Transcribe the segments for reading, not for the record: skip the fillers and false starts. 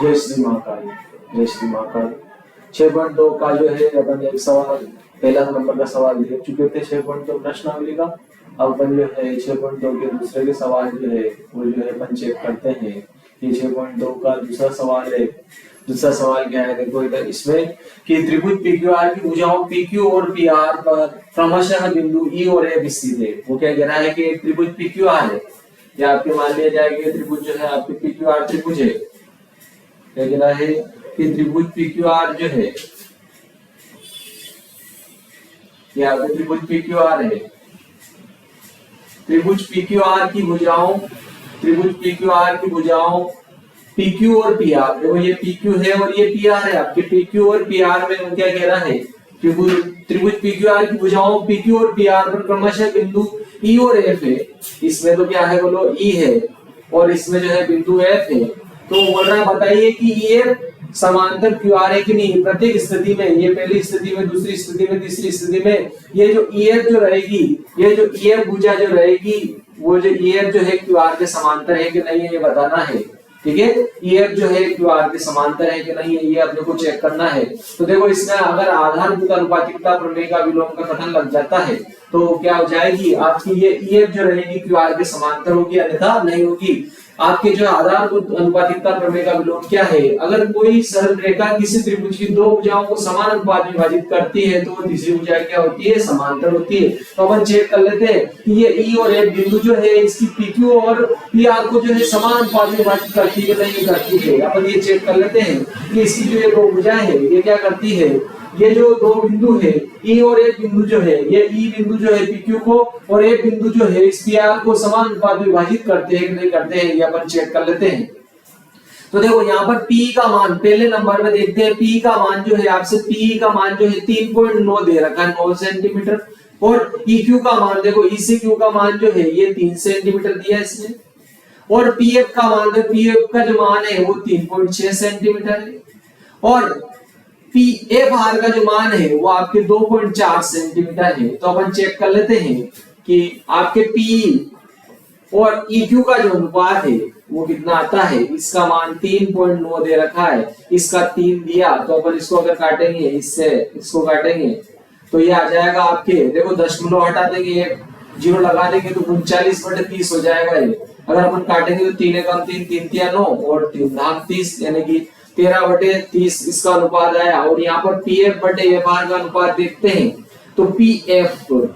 जय श्री महाकाल, जय श्री महाकाल। 6.2 का जो है अपन एक सवाल, पहला नंबर का सवाल देख चुके थे 6.2 प्रश्नावली का। अब अपन जो है 6.2 के दूसरे के सवाल जो है वो जो है अपन चेक करते हैं। ये 6.2 का दूसरा सवाल है। दूसरा सवाल क्या है देखो इधर इसमें कि त्रिभुज PQR की भुजाओं PQ और PR पर क्रमशः बिंदु E और F स्थित है। वो क्या कह रहा है कि एक त्रिभुज PQR है, या आपके मान लिया जाएगा त्रिभुज जो है आपके PQR त्रिभुज है। क्या कह रहा है कि त्रिभुज PQR जो है या त्रिभुज PQR है। त्रिभुज PQR की भुजाओं, त्रिभुज PQR की भुजाओं PQ और PR, देखो ये PQ है और ये PR है। आपके PQ और PR में वो क्या कह रहा है कि त्रिभुज PQR की भुजाओं PQ और PR पर क्रमशः बिंदु E और F है। इसमें तो क्या है बोलो E है और इसमें जो है बिंदु F है। तो बोल रहा है बताइए कि ये समांतर QR है कि नहीं। प्रत्येक स्थिति में, ये पहली स्थिति में, दूसरी स्थिति में, तीसरी स्थिति में ये जो EF जो रहेगी, ये जो EF भुजा जो रहेगी, वो जो EF जो है QR के समांतर है कि नहीं है ये बताना है। ठीक है, EF जो है QR के समांतर है कि नहीं है ये अपने को चेक करना है। तो देखो इसमें अगर आधारभूत अनुपातिकता प्रमेय का विलोम का कथन लग जाता है तो क्या हो जाएगी आपकी ये EF जो रहेगी QR के समांतर होगी, अन्यथा नहीं होगी। आपके जो आधारभूत अनुपातिकता प्रमेय का विलोम क्या है, अगर कोई सरल रेखा किसी त्रिभुज की दो भुजाओं को समान अनुपात में विभाजित करती है तो वो तीसरी भुजा क्या होती है, समांतर होती है। तो अपन चेक कर लेते हैं कि ये E और F बिंदु जो है इसकी PQ और PR को जो है समान अनुपात में विभाजित करती है नहीं करती है। अपन ये चेक कर लेते हैं कि इसकी जो ये दो भुजाएं है ये क्या करती है। ये जो दो बिंदु है E और F बिंदु जो है, ये E बिंदु जो है PQ को और F बिंदु जो है इस PR को समान अनुपात में विभाजित करते हैं कि नहीं करते हैं, ये अपन चेक कर लेते हैं। तो देखो यहाँ पर P का मान पहले नंबर में देखते हैं। P का मान जो है आपसे P का मान जो है 3.9 दे रखा है, 9 सेंटीमीटर। और EQ का मान देखो, E से Q का मान जो है ये 3 सेंटीमीटर दिया है इसने। और PF का मान, PF का जो मान है वो 3.6 सेंटीमीटर है। और PFR का जो मान है वो आपके 2.4 सेंटीमीटर है। तो अपन चेक कर लेते हैं कि आपके PE और EQ का जो अनुपात है वो कितना आता है। इसका मान 3.9 दे रखा है, इसका 3 दिया, तो अपन इसको अगर काटेंगे, इससे इसको काटेंगे तो ये आ जाएगा आपके, देखो दशमलव हटा देंगे, एक जीरो लगा देंगे तो 39/30 हो जाएगा ये। अगर अपन काटेंगे तो 3 एकम 3, 3 तिया 9 और 3 धाम 30, यानी कि 13/30 इसका अनुपात आया। और यहाँ पर PF/FR का अनुपात देखते हैं तो PF/FR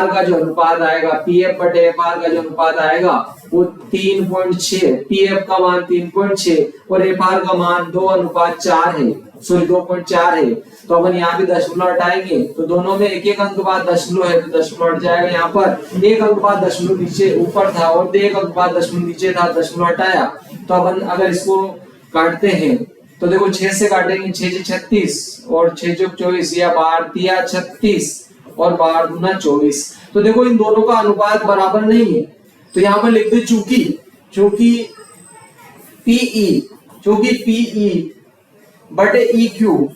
का जो अनुपात आएगा, PF/FR का जो अनुपात आएगा वो 3.6, PF का मान 3.6 और FR का मान 2:4 है, सॉरी 2.4 है। तो अपन यहाँ भी दशमलव हटाएंगे तो दोनों में एक अंक बाद दशमलव है तो दशमलव हट जाएगा। यहाँ पर एक अंक बाद दशमलव नीचे ऊपर था और एक अंक बाद दशमलव नीचे था, दशमलव हटाया। तो अपन अगर इसको काटते हैं तो देखो 6 से काटेंगे, 6 से 36 और 6 चौक 24 या 12 तिया 36 और 12 दूना 24। तो देखो इन दोनों का अनुपात बराबर नहीं है। तो यहाँ पर लिख दो चूंकि PE बटे EQ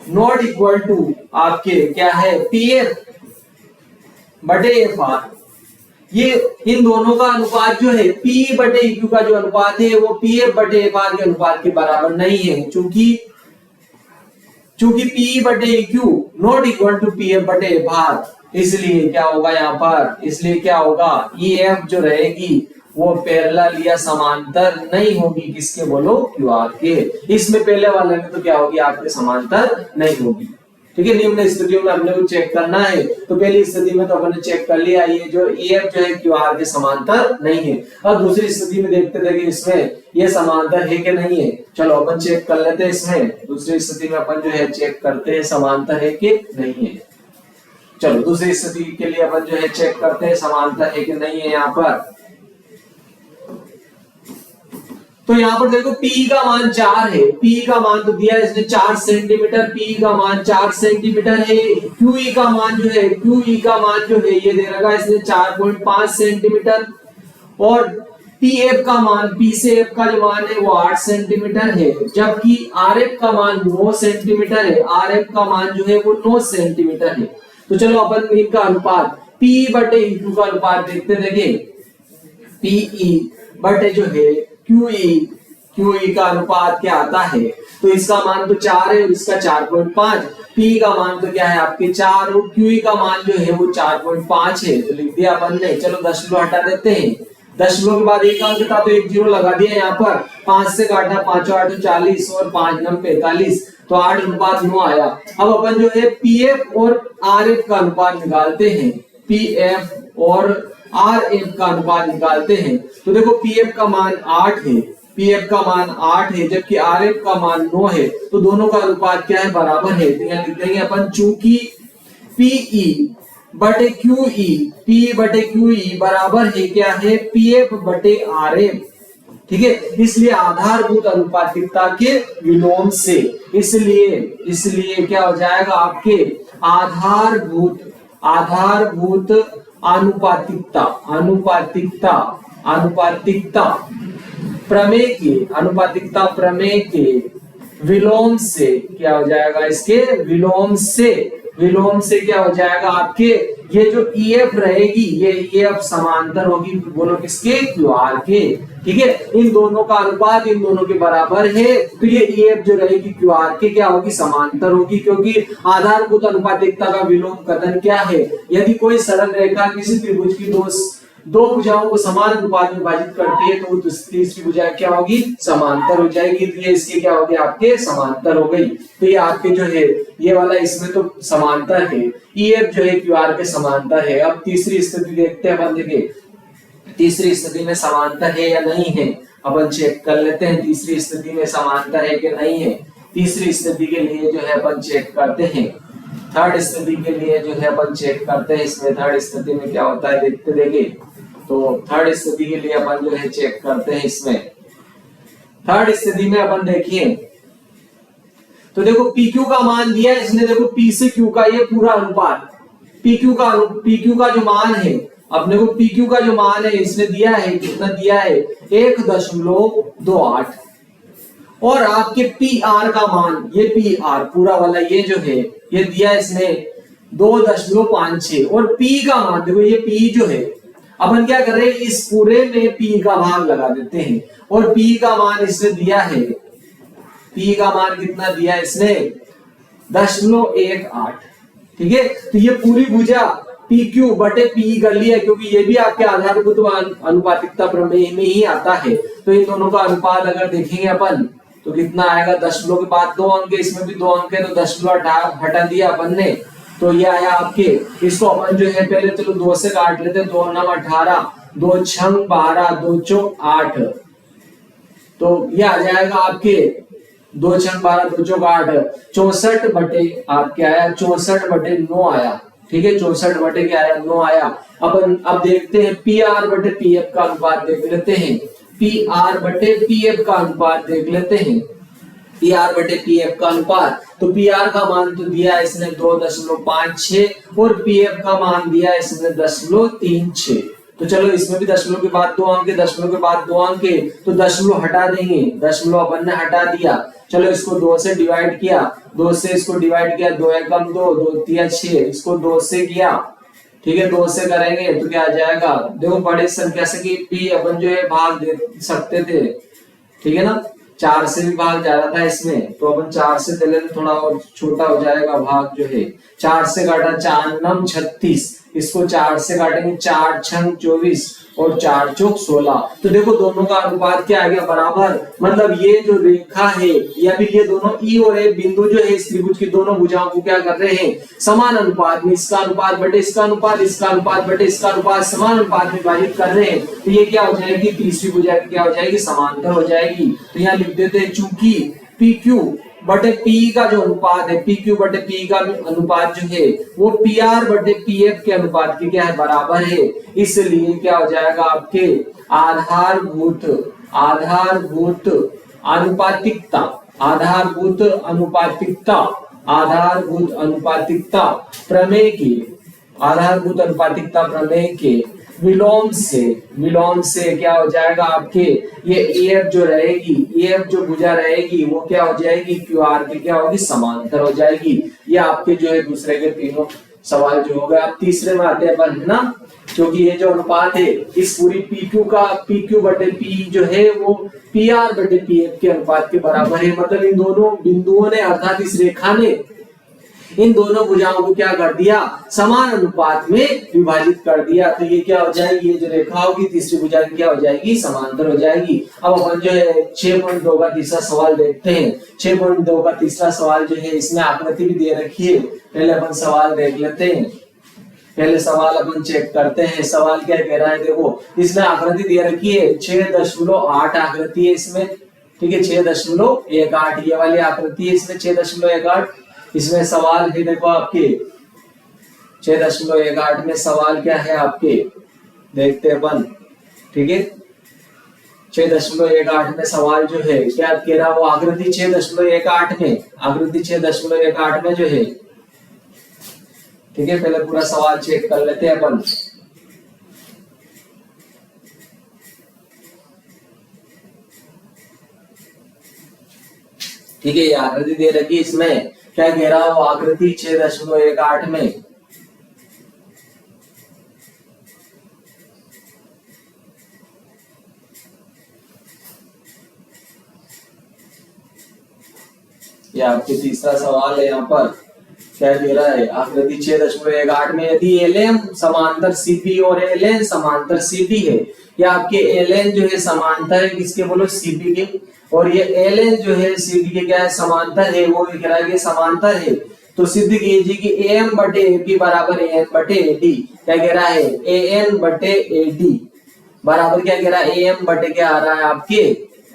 नॉट इक्वल टू आपके क्या है PF बटे FR। ये इन दोनों का अनुपात जो है PE बटे EQ का जो अनुपात है वो PF बटे FR के अनुपात के बराबर नहीं है। चूंकि PE बटे EQ not equal to PF बटे FR, इसलिए क्या होगा यहाँ पर, इसलिए क्या होगा EF जो रहेगी वो पैरेलल या समांतर नहीं होगी किसके बोलो, QR के। इसमें पहले वाले में तो क्या होगी आपके समांतर नहीं होगी। ठीक है, निम्न स्थितियों में हमने को चेक करना है। तो पहली स्थिति में तो हमने चेक कर लिया ये जो EF जो है QR के समांतर नहीं है। अब दूसरी स्थिति में देखते थे कि इसमें ये समांतर है कि नहीं है। चलो अपन चेक कर लेते हैं इसमें। दूसरी स्थिति में अपन जो है चेक करते हैं समांतर है कि नहीं है। चलो दूसरी स्थिति के लिए अपन जो है चेक करते हैं समांतर है कि नहीं है। यहाँ पर तो यहाँ पर देखो P का मान 4 है, P का मान तो दिया है इसने 4 सेंटीमीटर, P का मान 4 सेंटीमीटर है। QE का मान जो है, QE का मान जो है ये दे रखा है इसने 4.5 सेंटीमीटर। और PF का मान, P से F का जो मान है वो 8 सेंटीमीटर है, जबकि RF का मान 9 सेंटीमीटर है। RF का मान जो है वो 9 सेंटीमीटर है। तो चलो अपन इनका अनुपात PE बटे EQ का अनुपात देखते देखें। PE बटे जो है QE QE का अनुपात क्या आता है, तो इसका मान तो 4 है और इसका 4.5, P का मान तो क्या है आपके 4 और QE का मान जो है वो 4.5 है, तो लिख दिया अपन ने। चलो दशमलव हटा देते हैं, दशमलव के बाद एक अंक था तो एक जीरो लगा दिया यहाँ पर, 5 से काटा 5 8 40 और 5 9 45, तो 8:9 आया। अब अपन जो है PF और RF का अनुपात निकालते हैं, PF और RF का अनुपात निकालते हैं। तो देखो PF का मान 8 है, PF का मान 8 है, जबकि RF का मान 9 है, तो दोनों का अनुपात क्या है, बराबर है। तो यहाँ लिख देंगे अपन, चूंकि PE बटे QE, P बटे QE बराबर है क्या है, PF बटे RF, ठीक है, इसलिए आधारभूत अनुपातिकता के विलोम से, इसलिए क्या हो जाएगा आपके आधारभूत अनुपातिकता प्रमेय के विलोम से क्या हो जाएगा, इसके विलोम से क्या हो जाएगा आपके, ये जो EF रहेगी ये EF समांतर होगी, बोलो किसके, QR के, ठीक है, इन दोनों का अनुपात इन दोनों के बराबर है, तो ये EF जो रहेगी QR के क्या होगी, समांतर होगी, क्योंकि आधारभूत अनुपातिकता का विलोम कथन क्या है, यदि कोई सरल रेखा किसी त्रिभुज की दो भुजाओं को समान अनुपात में विभाजित करती है तो तीसरी भुजा क्या होगी, समांतर हो जाएगी, तो ये इसके क्या हो गया, आपके समांतर हो गई। तो ये आपके जो है ये वाला इसमें तो समांतर है, EF जो है QR के समांतर है। अब तीसरी स्थिति देखते हैं अपन, देखिए तीसरी स्थिति में समांतर है या नहीं है, अपन चेक कर लेते हैं तीसरी स्थिति में समांतर है कि नहीं है। तीसरी स्थिति के लिए जो है अपन चेक करते हैं, थर्ड स्थिति के लिए जो है अपन चेक करते हैं, इसमें थर्ड स्थिति में क्या होता है देखिए, तो थर्ड स्थिति के लिए अपन जो है चेक करते हैं, इसमें थर्ड स्थिति में अपन देखिए, तो देखो PQ का मान दिया है इसने, देखो P से Q का ये पूरा अनुपात, PQ का जो मान है, अपने को PQ का जो मान है इसने दिया है, कितना दिया है, 1.28, और आपके PR का मान, ये PR पूरा वाला ये जो है ये दिया इसने 2.56, और P का मान देखो, ये P जो है अपन क्या कर रहे हैं, इस पूरे में P का भाग लगा देते हैं, और P का मान इसने दिया है, P का मान कितना दिया इसने 0.18, ठीक है, तो ये पूरी भुजा PQ बटे P कर लिया, क्योंकि ये भी आपके आधारभूत अनुपातिकता प्रमेय में ही आता है। तो इन दोनों का अनुपात अगर देखेंगे अपन तो कितना आएगा, दशमलव के बाद 2 अंक, इसमें भी 2 अंक है, तो दशमलव हटा दिया अपन ने, तो ये आया आपके, इसको अपन जो है पहले चलो 2 से काट लेते हैं, 2 9 18, 2 6 12, 2 4 8, तो ये आ जाएगा आपके 2 6 12, 2 4 8, 64 बटे आपके आया 64 बटे 9 आया, ठीक है, 64 बटे क्या आया, 9 आया। अपन अब देखते हैं PR बटे PF का अनुपात देख लेते हैं, PR बटे PF का अनुपात देख लेते हैं, PR बटे PF का अनुपात, तो PR का मान तो दिया इसने 2.56 और PF का मान दिया इसने 0.36, तो चलो इसमें भी दशमलव के बाद 2 अंक, दशमलव के बाद 2 अंक, तो दशमलव हटा देंगे, दशमलव अपन ने हटा दिया, चलो इसको 2 से डिवाइड किया, 2 से इसको डिवाइड किया, 2 एकम 2, 2 3 6, इसको 2 से किया, ठीक है, 2 से करेंगे तो क्या आ जाएगा, देखो बड़े संख्या से कि P अपन जो है भाग दे सकते थे, ठीक है ना, 4 से भी भाग जा रहा था इसमें, तो अपन 4 से दे लेते, थोड़ा और छोटा हो जाएगा भाग जो है, 4 से काटा 4 9 36, इसको 4 से काटेंगे 4 6 24 और 4 चौक 16, तो देखो दोनों का अनुपात क्या आ गया, बराबर, मतलब ये जो रेखा है या फिर ये दोनों E और A बिंदु जो है इस त्रिभुज की दोनों भुजाओं को क्या कर रहे हैं, समान अनुपात में, इसका अनुपात बटे इसका अनुपात, इसका अनुपात बटे इसका अनुपात, समान अनुपात में विभाजित कर रहे हैं, तो ये क्या हो जाएगी, तीसरी भुजा क्या हो जाएगी, समांतर हो जाएगी। तो यहाँ लिख देते हैं, चूंकि PQ बटे P का जो अनुपात है, PQ बटे P का अनुपात जो है वो PR बटे PF के अनुपात के क्या है, बराबर है, इसलिए क्या हो जाएगा आपके आधारभूत अनुपातिकता प्रमेय के विलोम से क्या हो जाएगा आपके, ये EF जो रहेगी, EF जो भुजा रहेगी वो क्या हो जाएगी, QR के क्या होगी, समांतर हो जाएगी। ये आपके जो है दूसरे के तीनों सवाल जो हो गए। अब तीसरे में आते हैं अपन, है ना, क्योंकि ये जो अनुपात है इस पूरी PQ का PQ बटे P जो है वो PR बटे PF के अनुपात के बराबर है। मतलब इन दोनों बिंदुओं ने अर्थात इस रेखा ने इन दोनों भुजाओं को क्या कर दिया, समान अनुपात में विभाजित कर दिया। तो ये क्या हो जाएगी, ये जो रेखा होगी तीसरी भुजा की क्या हो जाएगी, समांतर हो जाएगी। अब अपन जो है 6.2 का तीसरा सवाल देखते हैं। 6.2 का तीसरा सवाल जो है इसमें आकृति भी दे रखी है। पहले अपन सवाल देख लेते हैं। पहले सवाल अपन चेक करते हैं सवाल क्या कह रहा है। देखो इसमें आकृति दे रखी है 6.8 आकृति है इसमें, ठीक है 6.18 ये वाली आकृति है इसमें 6.18। इसमें सवाल है देखो आपके 6.18 में सवाल क्या है आपके, देखते हैं अपन, ठीक है 6.18 में सवाल जो है क्या कह रहा, वो आकृति 6.18 में, आकृति 6.18 में जो है, ठीक है पहले पूरा सवाल चेक कर लेते हैं अपन। ठीक है ये आकृति दे रखी इसमें क्या कह रहा, वो आकृति 6.18 में ये आपके तीसरा सवाल है। यहाँ पर क्या कह रहा है, आकृति 6.18 में यदि LM समांतर CP और LN समांतर CD है, या आपके LN जो है समांतर है किसके, बोलो CP के, और ये LN जो है CD के क्या है, समांतर है, वो लिख रहा है कि समांतर है, तो सिद्ध कीजिए कि AM बटे AP बराबर AN बटे AD। क्या कह रहा है, AN बटे AD बराबर क्या कह रहा है, AM बटे क्या आ रहा है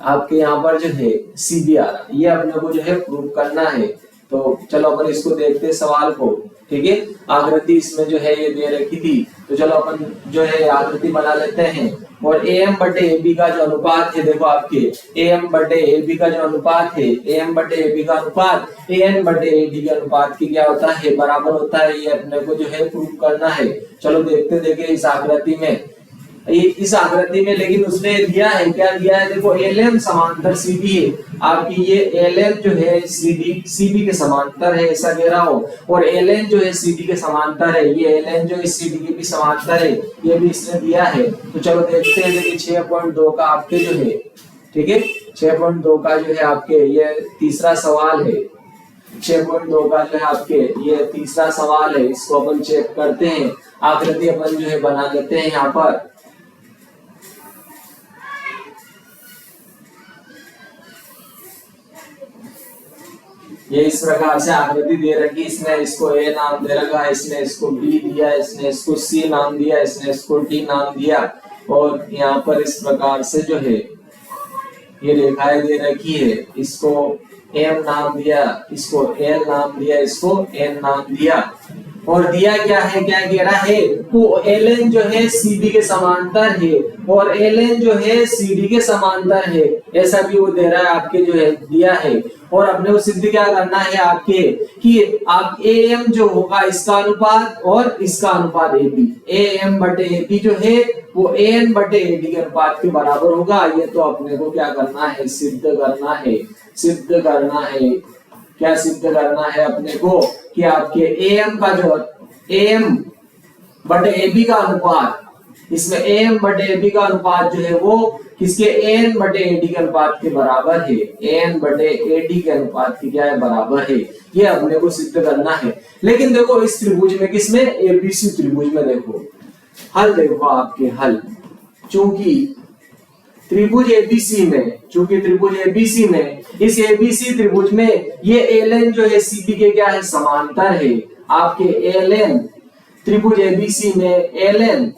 आपके यहाँ पर जो है CB आ रहा है। ये अपने को जो है प्रूव करना है। तो चलो अपन इसको देखते हैं सवाल को, ठीक है आकृति इसमें जो है ये दे रखी थी, तो चलो अपन जो है आकृति बना लेते हैं। और AM बटे AB का जो अनुपात है, देखो आपके AM बटे AB का जो अनुपात है, AM बटे AB का अनुपात AN बटे AD के अनुपात की क्या होता है, बराबर होता है। ये अपने को जो है प्रूव करना है। चलो देखते देखे इस आकृति में, इस आकृति में लेकिन उसने दिया है, क्या दिया है, देखो LM समांतर CD है आपकी, ये LM जो है CB के समांतर है ऐसा कह रहा हो, और LN जो है CD के समांतर है, ये LN जो है CD के भी समांतर है, ये भी इसने दिया है। तो चलो देखते हैं, देखिए 6.2 का आपके जो है, ठीक है 6.2 का जो है आपके ये तीसरा सवाल है। 6.2 का जो है आपके ये तीसरा सवाल है, इसको अपन चेक करते हैं। आकृति अपन जो है बना लेते हैं यहाँ पर। ये इस प्रकार से आकृति दे रखी, इसने इसको A नाम दे रखा है, इसने इसको B दिया, इसने इसको C नाम दिया, इसने इसको D नाम दिया, और यहाँ पर इस प्रकार से जो है ये रेखाएं दे रखी है, इसको M नाम दिया, इसको L नाम दिया, इसको N नाम दिया, और दिया क्या है, क्या कह रहा है, तो LN जो है CD के समांतर है और LN जो है CD के समांतर है, ऐसा भी वो दे रहा है आपके जो है दिया है। और अपने को सिद्ध क्या करना है आपके कि आप AM जो होगा इसका अनुपात और इसका अनुपात AB, AM बटे AB जो है वो AN बटे AD के अनुपात के बराबर होगा। ये तो अपने को क्या करना है, सिद्ध करना है, सिद्ध करना है। क्या सिद्ध करना है अपने को कि आपके AM का जो AM बटे AB का अनुपात, इसमें AM बटे AB का अनुपात जो है वो किसके, AN बटे AD के अनुपात के बराबर है, AN बटे AD के अनुपात की क्या है, बराबर है। ये अपने को सिद्ध करना है। लेकिन देखो इस त्रिभुज में, किसमें, ABC त्रिभुज में देखो हल, देखो आपके हल, चूंकि त्रिभुज ABC में, चूंकि त्रिभुज ABC में, इस ABC त्रिभुज में ये LN जो है CB के क्या है, समांतर है। आपके LN त्रिभुज ABC में LN,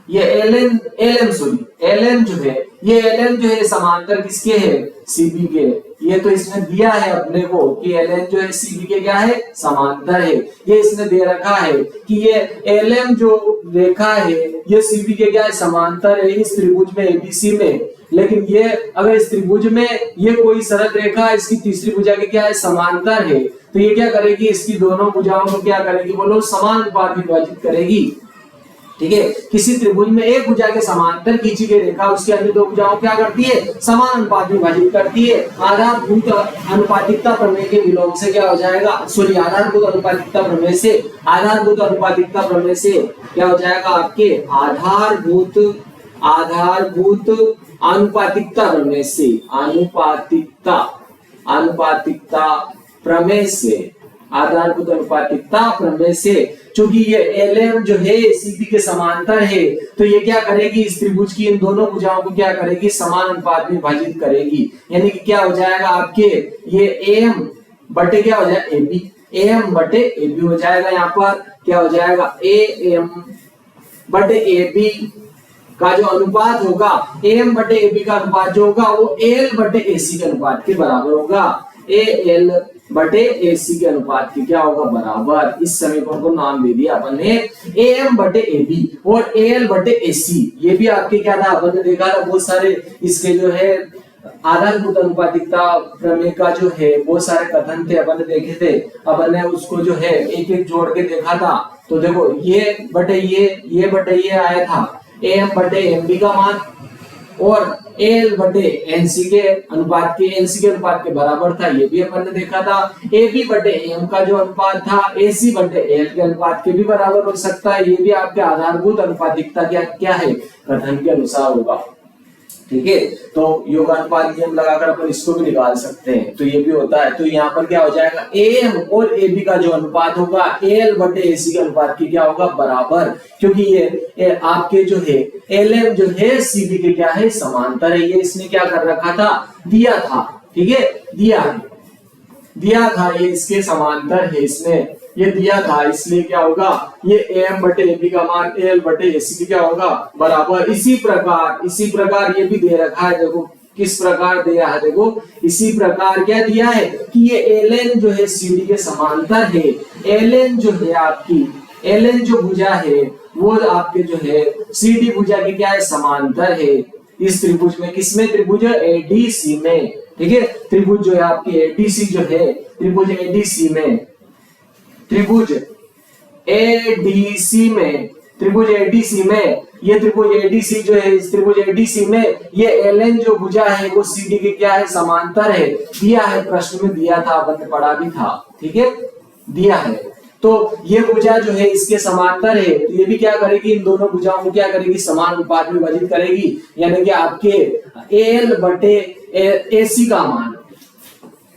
ये LN जो है, ये LN जो है समांतर किसके है, CB के। ये तो इसने दिया है अपने को कि LN जो है CB के क्या है, समांतर है। ये इसने दे रखा है कि ये LM जो रेखा है ये CB के क्या है, समांतर है इस त्रिभुज में ABC में। लेकिन ये अगर इस त्रिभुज में ये कोई सरल रेखा इसकी तीसरी भुजा के क्या है, समांतर है, तो ये क्या करेगी, इसकी दोनों भुजाओं को क्या करेगी, बोलो समान अनुपात विभाजित करेगी। ठीक है। किसी त्रिभुज में एक भुजा के समांतर खींची गई रेखा उसके अन्य दो भुजाओं क्या करती है, समान अनुपात में विभाजित करती है। आधारभूत अनुपातिकता प्रमेय के विलोम से क्या हो जाएगा, सॉरी आधारभूत अनुपातिकता प्रमेय से क्या हो जाएगा आपके आधारभूत अनुपातिकता प्रमेय से आधारभूत अनुपातिकता प्रमेय से, चूंकि ये LM जो है CP के समांतर है, तो ये क्या करेगी, इस त्रिभुज की इन दोनों भुजाओं को क्या करेगी, समान अनुपात में विभाजित करेगी। यानी कि क्या हो जाएगा आपके, ये AM बटे क्या हो जाएगा AB, AM बटे AB हो जाएगा। यहाँ पर क्या हो जाएगा, AM बटे AB का जो अनुपात होगा, AM बटे AB का अनुपात जो होगा वो AL बटे AC के अनुपात के बराबर होगा। AL बटे AC के अनुपात के क्या होगा, बराबर। इस समीकरण को नाम दे दिया अपन ने AM बटे AB और AL बटे AC। ये भी आपके क्या था, अपन ने देखा था बहुत सारे इसके जो है आधारभूत अनुपातिकता प्रमेय का जो है बहुत सारे कथन थे, अपन ने देखे थे। अपन ने उसको जो है एक एक जोड़ के देखा था। तो देखो ये बटे ये आया था AM बटे MB का मान और AL बटे NC के अनुपात के बराबर था, ये भी अपन ने देखा था। AB बटे AM का जो अनुपात था AC बटे AL के अनुपात के भी बराबर हो सकता है। ये भी आपके आधारभूत अनुपातिकता क्या है, कथन के अनुसार होगा। ठीक है, तो योगानुपात नियम लगाकर अपन इसको भी निकाल सकते हैं, तो ये भी होता है। तो यहाँ पर क्या हो जाएगा, AM और AB का जो अनुपात होगा AL बटे AC के अनुपात की क्या होगा, बराबर। क्योंकि ये आपके जो है LM जो है CB के क्या है, समांतर है। ये इसने क्या कर रखा था, दिया था। ठीक है, दिया था ये इसके समांतर है, इसने ये दिया था, इसलिए क्या होगा, ये AM बटे AB का मान AL बटे AC की क्या होगा, बराबर। इसी प्रकार ये भी दे रखा है, देखो किस प्रकार दिया है, देखो इसी प्रकार क्या दिया है कि ये LN जो है CD के समांतर है। LN जो है आपकी LN जो भुजा है वो आपके जो है CD भुजा के क्या है, समांतर है। इस त्रिभुज में, किसमें, त्रिभुज ADC में। ठीक है, त्रिभुज जो है आपकी ADC जो है, त्रिभुज ADC में ये त्रिभुज ADC जो है, इस त्रिभुज ADC में ये LN जो भुजा है वो CD के क्या है, समांतर है। दिया है, प्रश्न में दिया था, अपन ने पढ़ा भी था। ठीक है, दिया है। तो ये भुजा जो है इसके समांतर है, तो ये भी क्या करेगी, इन दोनों भुजाओं को क्या करेगी, समान अनुपात में विभाजित करेगी। यानी कि आपके AL बटे AC का मान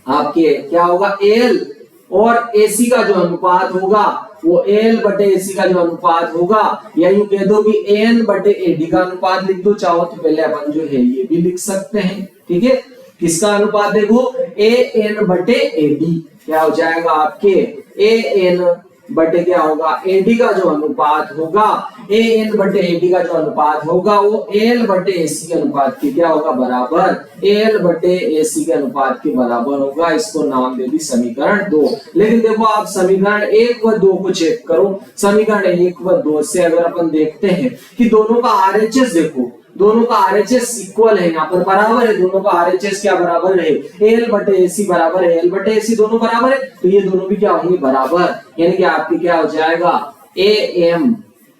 आपके क्या होगा, AL और AC का जो अनुपात होगा वो AL बटे AC का जो अनुपात होगा, या यूं कह दो कि AN बटे AD का अनुपात लिख दो। चाहो तो पहले अपन जो है ये भी लिख सकते हैं। ठीक है, किसका अनुपात, देखो AN बटे AD क्या हो जाएगा आपके, AN बटे क्या होगा, AD का जो अनुपात होगा, AN बटे AD का जो अनुपात होगा वो AL बटे AC के अनुपात के क्या होगा, बराबर। AL बटे AC के अनुपात के बराबर होगा। इसको नाम दे दी समीकरण 2। लेकिन देखो आप समीकरण 1 व 2 को चेक करो। समीकरण 1 व 2 से अगर अपन देखते हैं कि दोनों का RHS देखो, दोनों का RHS इक्वल है, यहाँ पर बराबर है। दोनों का RHS क्या बराबर है, AL बटे AC बराबर है, AL बटे AC दोनों बराबर है, तो ये दोनों भी क्या होंगे, बराबर। यानी कि आपकी क्या हो जाएगा, AM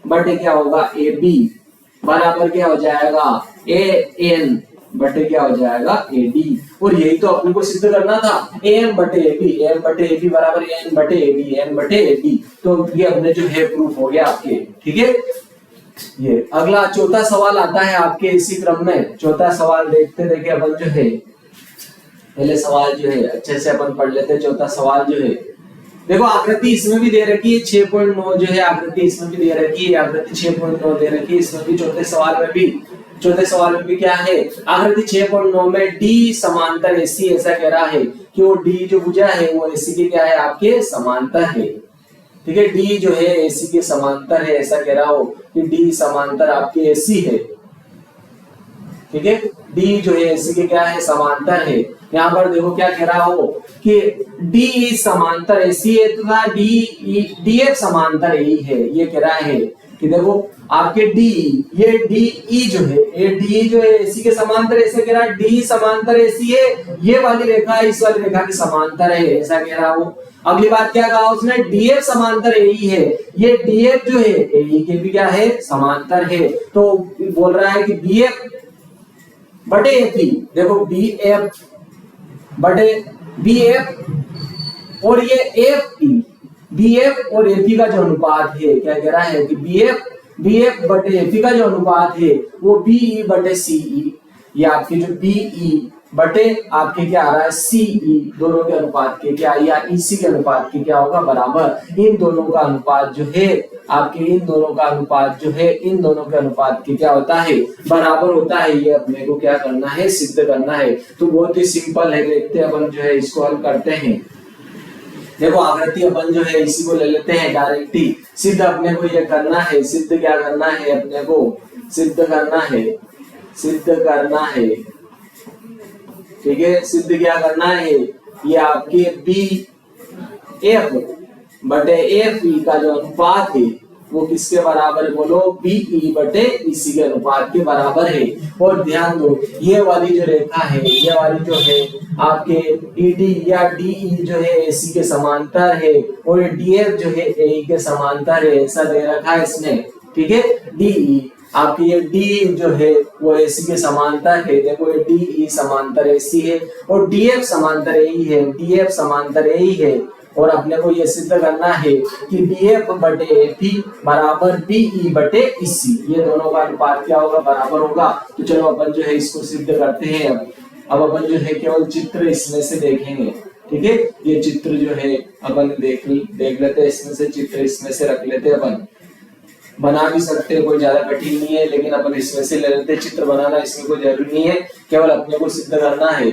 बटे क्या होगा, AB बराबर क्या हो जाएगा, AN बटे क्या हो जाएगा, AD। और यही तो अपने को सिद्ध करना था, AM बटे AB बराबर AN बटे AB। तो ये अपने जो है प्रूफ हो गया आपके। ठीक है, ये अगला चौथा सवाल आता है आपके इसी क्रम में। चौथा सवाल देखते अपन जो है, पहले सवाल जो है अच्छे से अपन पढ़ लेते हैं। चौथा सवाल जो है, देखो आकृति इसमें भी दे रखी है 6.9 जो है, आकृति इसमें भी दे रखी है, आकृति 6.9 दे रखी है इसमें भी। चौथे सवाल में भी क्या है, आकृति 6.9 में D समांतर AC ऐसा कह रहा है कि वो D जो भुजा है वो AC के क्या है, आपके समांतर है। ठीक है, D जो है AC के समांतर है, ऐसा कह रहा हो कि D समांतर आपके AC है। ठीक है, D जो है AC के क्या है, समांतर है। यहाँ पर देखो क्या कह रहा हो कि D समांतर AC है तथा DF समांतर AE है। ये कह रहा है कि देखो आपके डी, ये डी ई जो है, ये डी जो है एसी के समांतर, ऐसे कह रहा है डी समांतर एसी है, ये वाली रेखा इस वाली रेखा के समांतर है, ऐसा कह रहा हूं। अगली बात क्या कहा उसने, डीएफ समांतर एई है, ये डीएफ जो है एई के भी क्या है, समांतर है। तो बोल रहा है कि बीएफ बटे एपी, देखो बीएफ बटे बीएफ और ये एफ ई, बीएफ और एपी का जो अनुपात है, क्या कह रहा है कि बीएफ बटे एपी का जो अनुपात है वो बीई बटे सीई, ये आपकी जो बीई बटे आपके क्या आ रहा है सीई, दोनों के अनुपात के क्या, या ईसी के अनुपात के क्या होगा, बराबर। इन दोनों का अनुपात जो है आपके, इन दोनों का अनुपात जो है इन दोनों के अनुपात के क्या होता है, बराबर होता है। ये अपने को क्या करना है, सिद्ध करना है। तो बहुत ही सिंपल है, देखते हैं अपन जो है इसको हल करते हैं। देखो आकृति अपन जो है इसी को ले लेते हैं डायरेक्ट ही, सिद्ध अपने को ये करना है, सिद्ध क्या करना है अपने को, सिद्ध करना है, सिद्ध करना है, ठीक है। सिद्ध क्या करना है, ये आपके बी एफ बटे एफ ई का जो अनुपात है वो किसके बराबर है, बोलो बीई बटे इसी के अनुपात के बराबर है। और ध्यान दो ये वाली जो रेखा है, ये वाली जो है आपके ईडी या डीई जो है एसी के समांतर है, और डीएफ जो है एई के समांतर है, ऐसा दे रखा है इसने, ठीक है। डीई आपकी ये डी जो है वो एसी के समांतर है, देखो ये डीई समांतर एसी है और डीएफ समांतर एई है, डीएफ समांतर एई है। और अपने को ये सिद्ध करना है कि बीएफ बटे एपी बराबर बीई बटे इसी, ये दोनों का अनुपात क्या होगा, बराबर होगा। तो चलो अपन जो है इसको सिद्ध करते हैं। अब अपन जो है केवल चित्र इसमें से देखेंगे, ठीक है। ये चित्र जो है अपन देख लेते हैं, इसमें से चित्र इसमें से रख लेते हैं, अपन बना भी सकते हैं, कोई ज्यादा कठिन नहीं है, लेकिन अपन इसमें से ले लेते हैं। चित्र बनाना इसमें कोई जरूरी नहीं है, केवल अपने को सिद्ध करना है,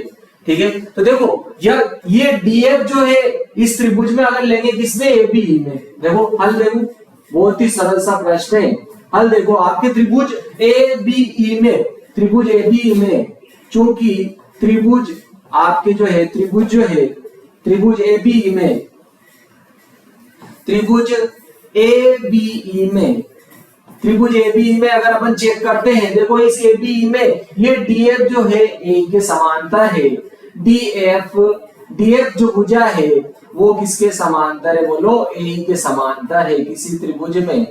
ठीक है। तो देखो यार ये डीएफ जो है इस त्रिभुज में अगर लेंगे किसमें, एबी में, देखो हल देखो, बहुत ही सरल सा प्रश्न है। हल देखो आपके त्रिभुज एबीई में, त्रिभुज एबीई में, चूंकि त्रिभुज आपके जो है त्रिभुज जो है त्रिभुज एबीई में, त्रिभुज एबीई में, त्रिभुज एबीई में अगर अपन चेक करते हैं, देखो इस एबीई में ये डीएफ जो है ए के समांतर है, डीएफ जो भुजा है वो किसके समांतर है, बोलो ए के समांतर है किसी त्रिभुज में,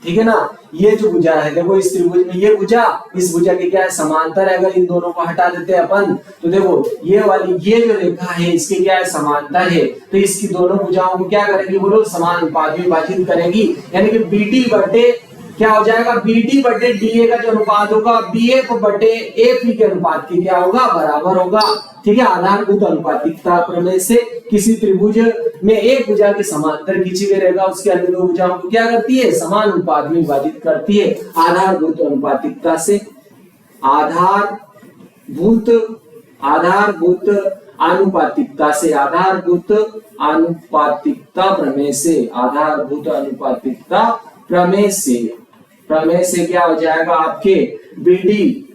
ठीक है ना। ये जो भुजा है देखो इस त्रिभुज में ये भुजा इस भुजा के क्या है, समांतर है। अगर इन दोनों को हटा देते हैं अपन तो देखो ये वाली ये जो रेखा है इसके क्या है, समांतर है। तो इसकी दोनों भुजाओं को क्या करेगी, बोलो समान अनुपात में विभाजित करेगी, यानी कि बीडी बटे क्या हो जाएगा, बीडी बटे डीए का जो अनुपात होगा बीएफ बटे एपी के अनुपात के क्या होगा, बराबर होगा, ठीक है। आधारभूत अनुपातिकता प्रमेय से किसी त्रिभुज में एक भुजा के समांतर खींची गई रेखा उसके अन्य दो भुजाओं को क्या करती है, समान अनुपात में विभाजित करती है। आधारभूत अनुपातिकता से, आधारभूत अनुपातिकता से, आधारभूत अनुपातिकता प्रमेय से, आधारभूत अनुपातिकता प्रमेय से क्या हो जाएगा आपके बीडी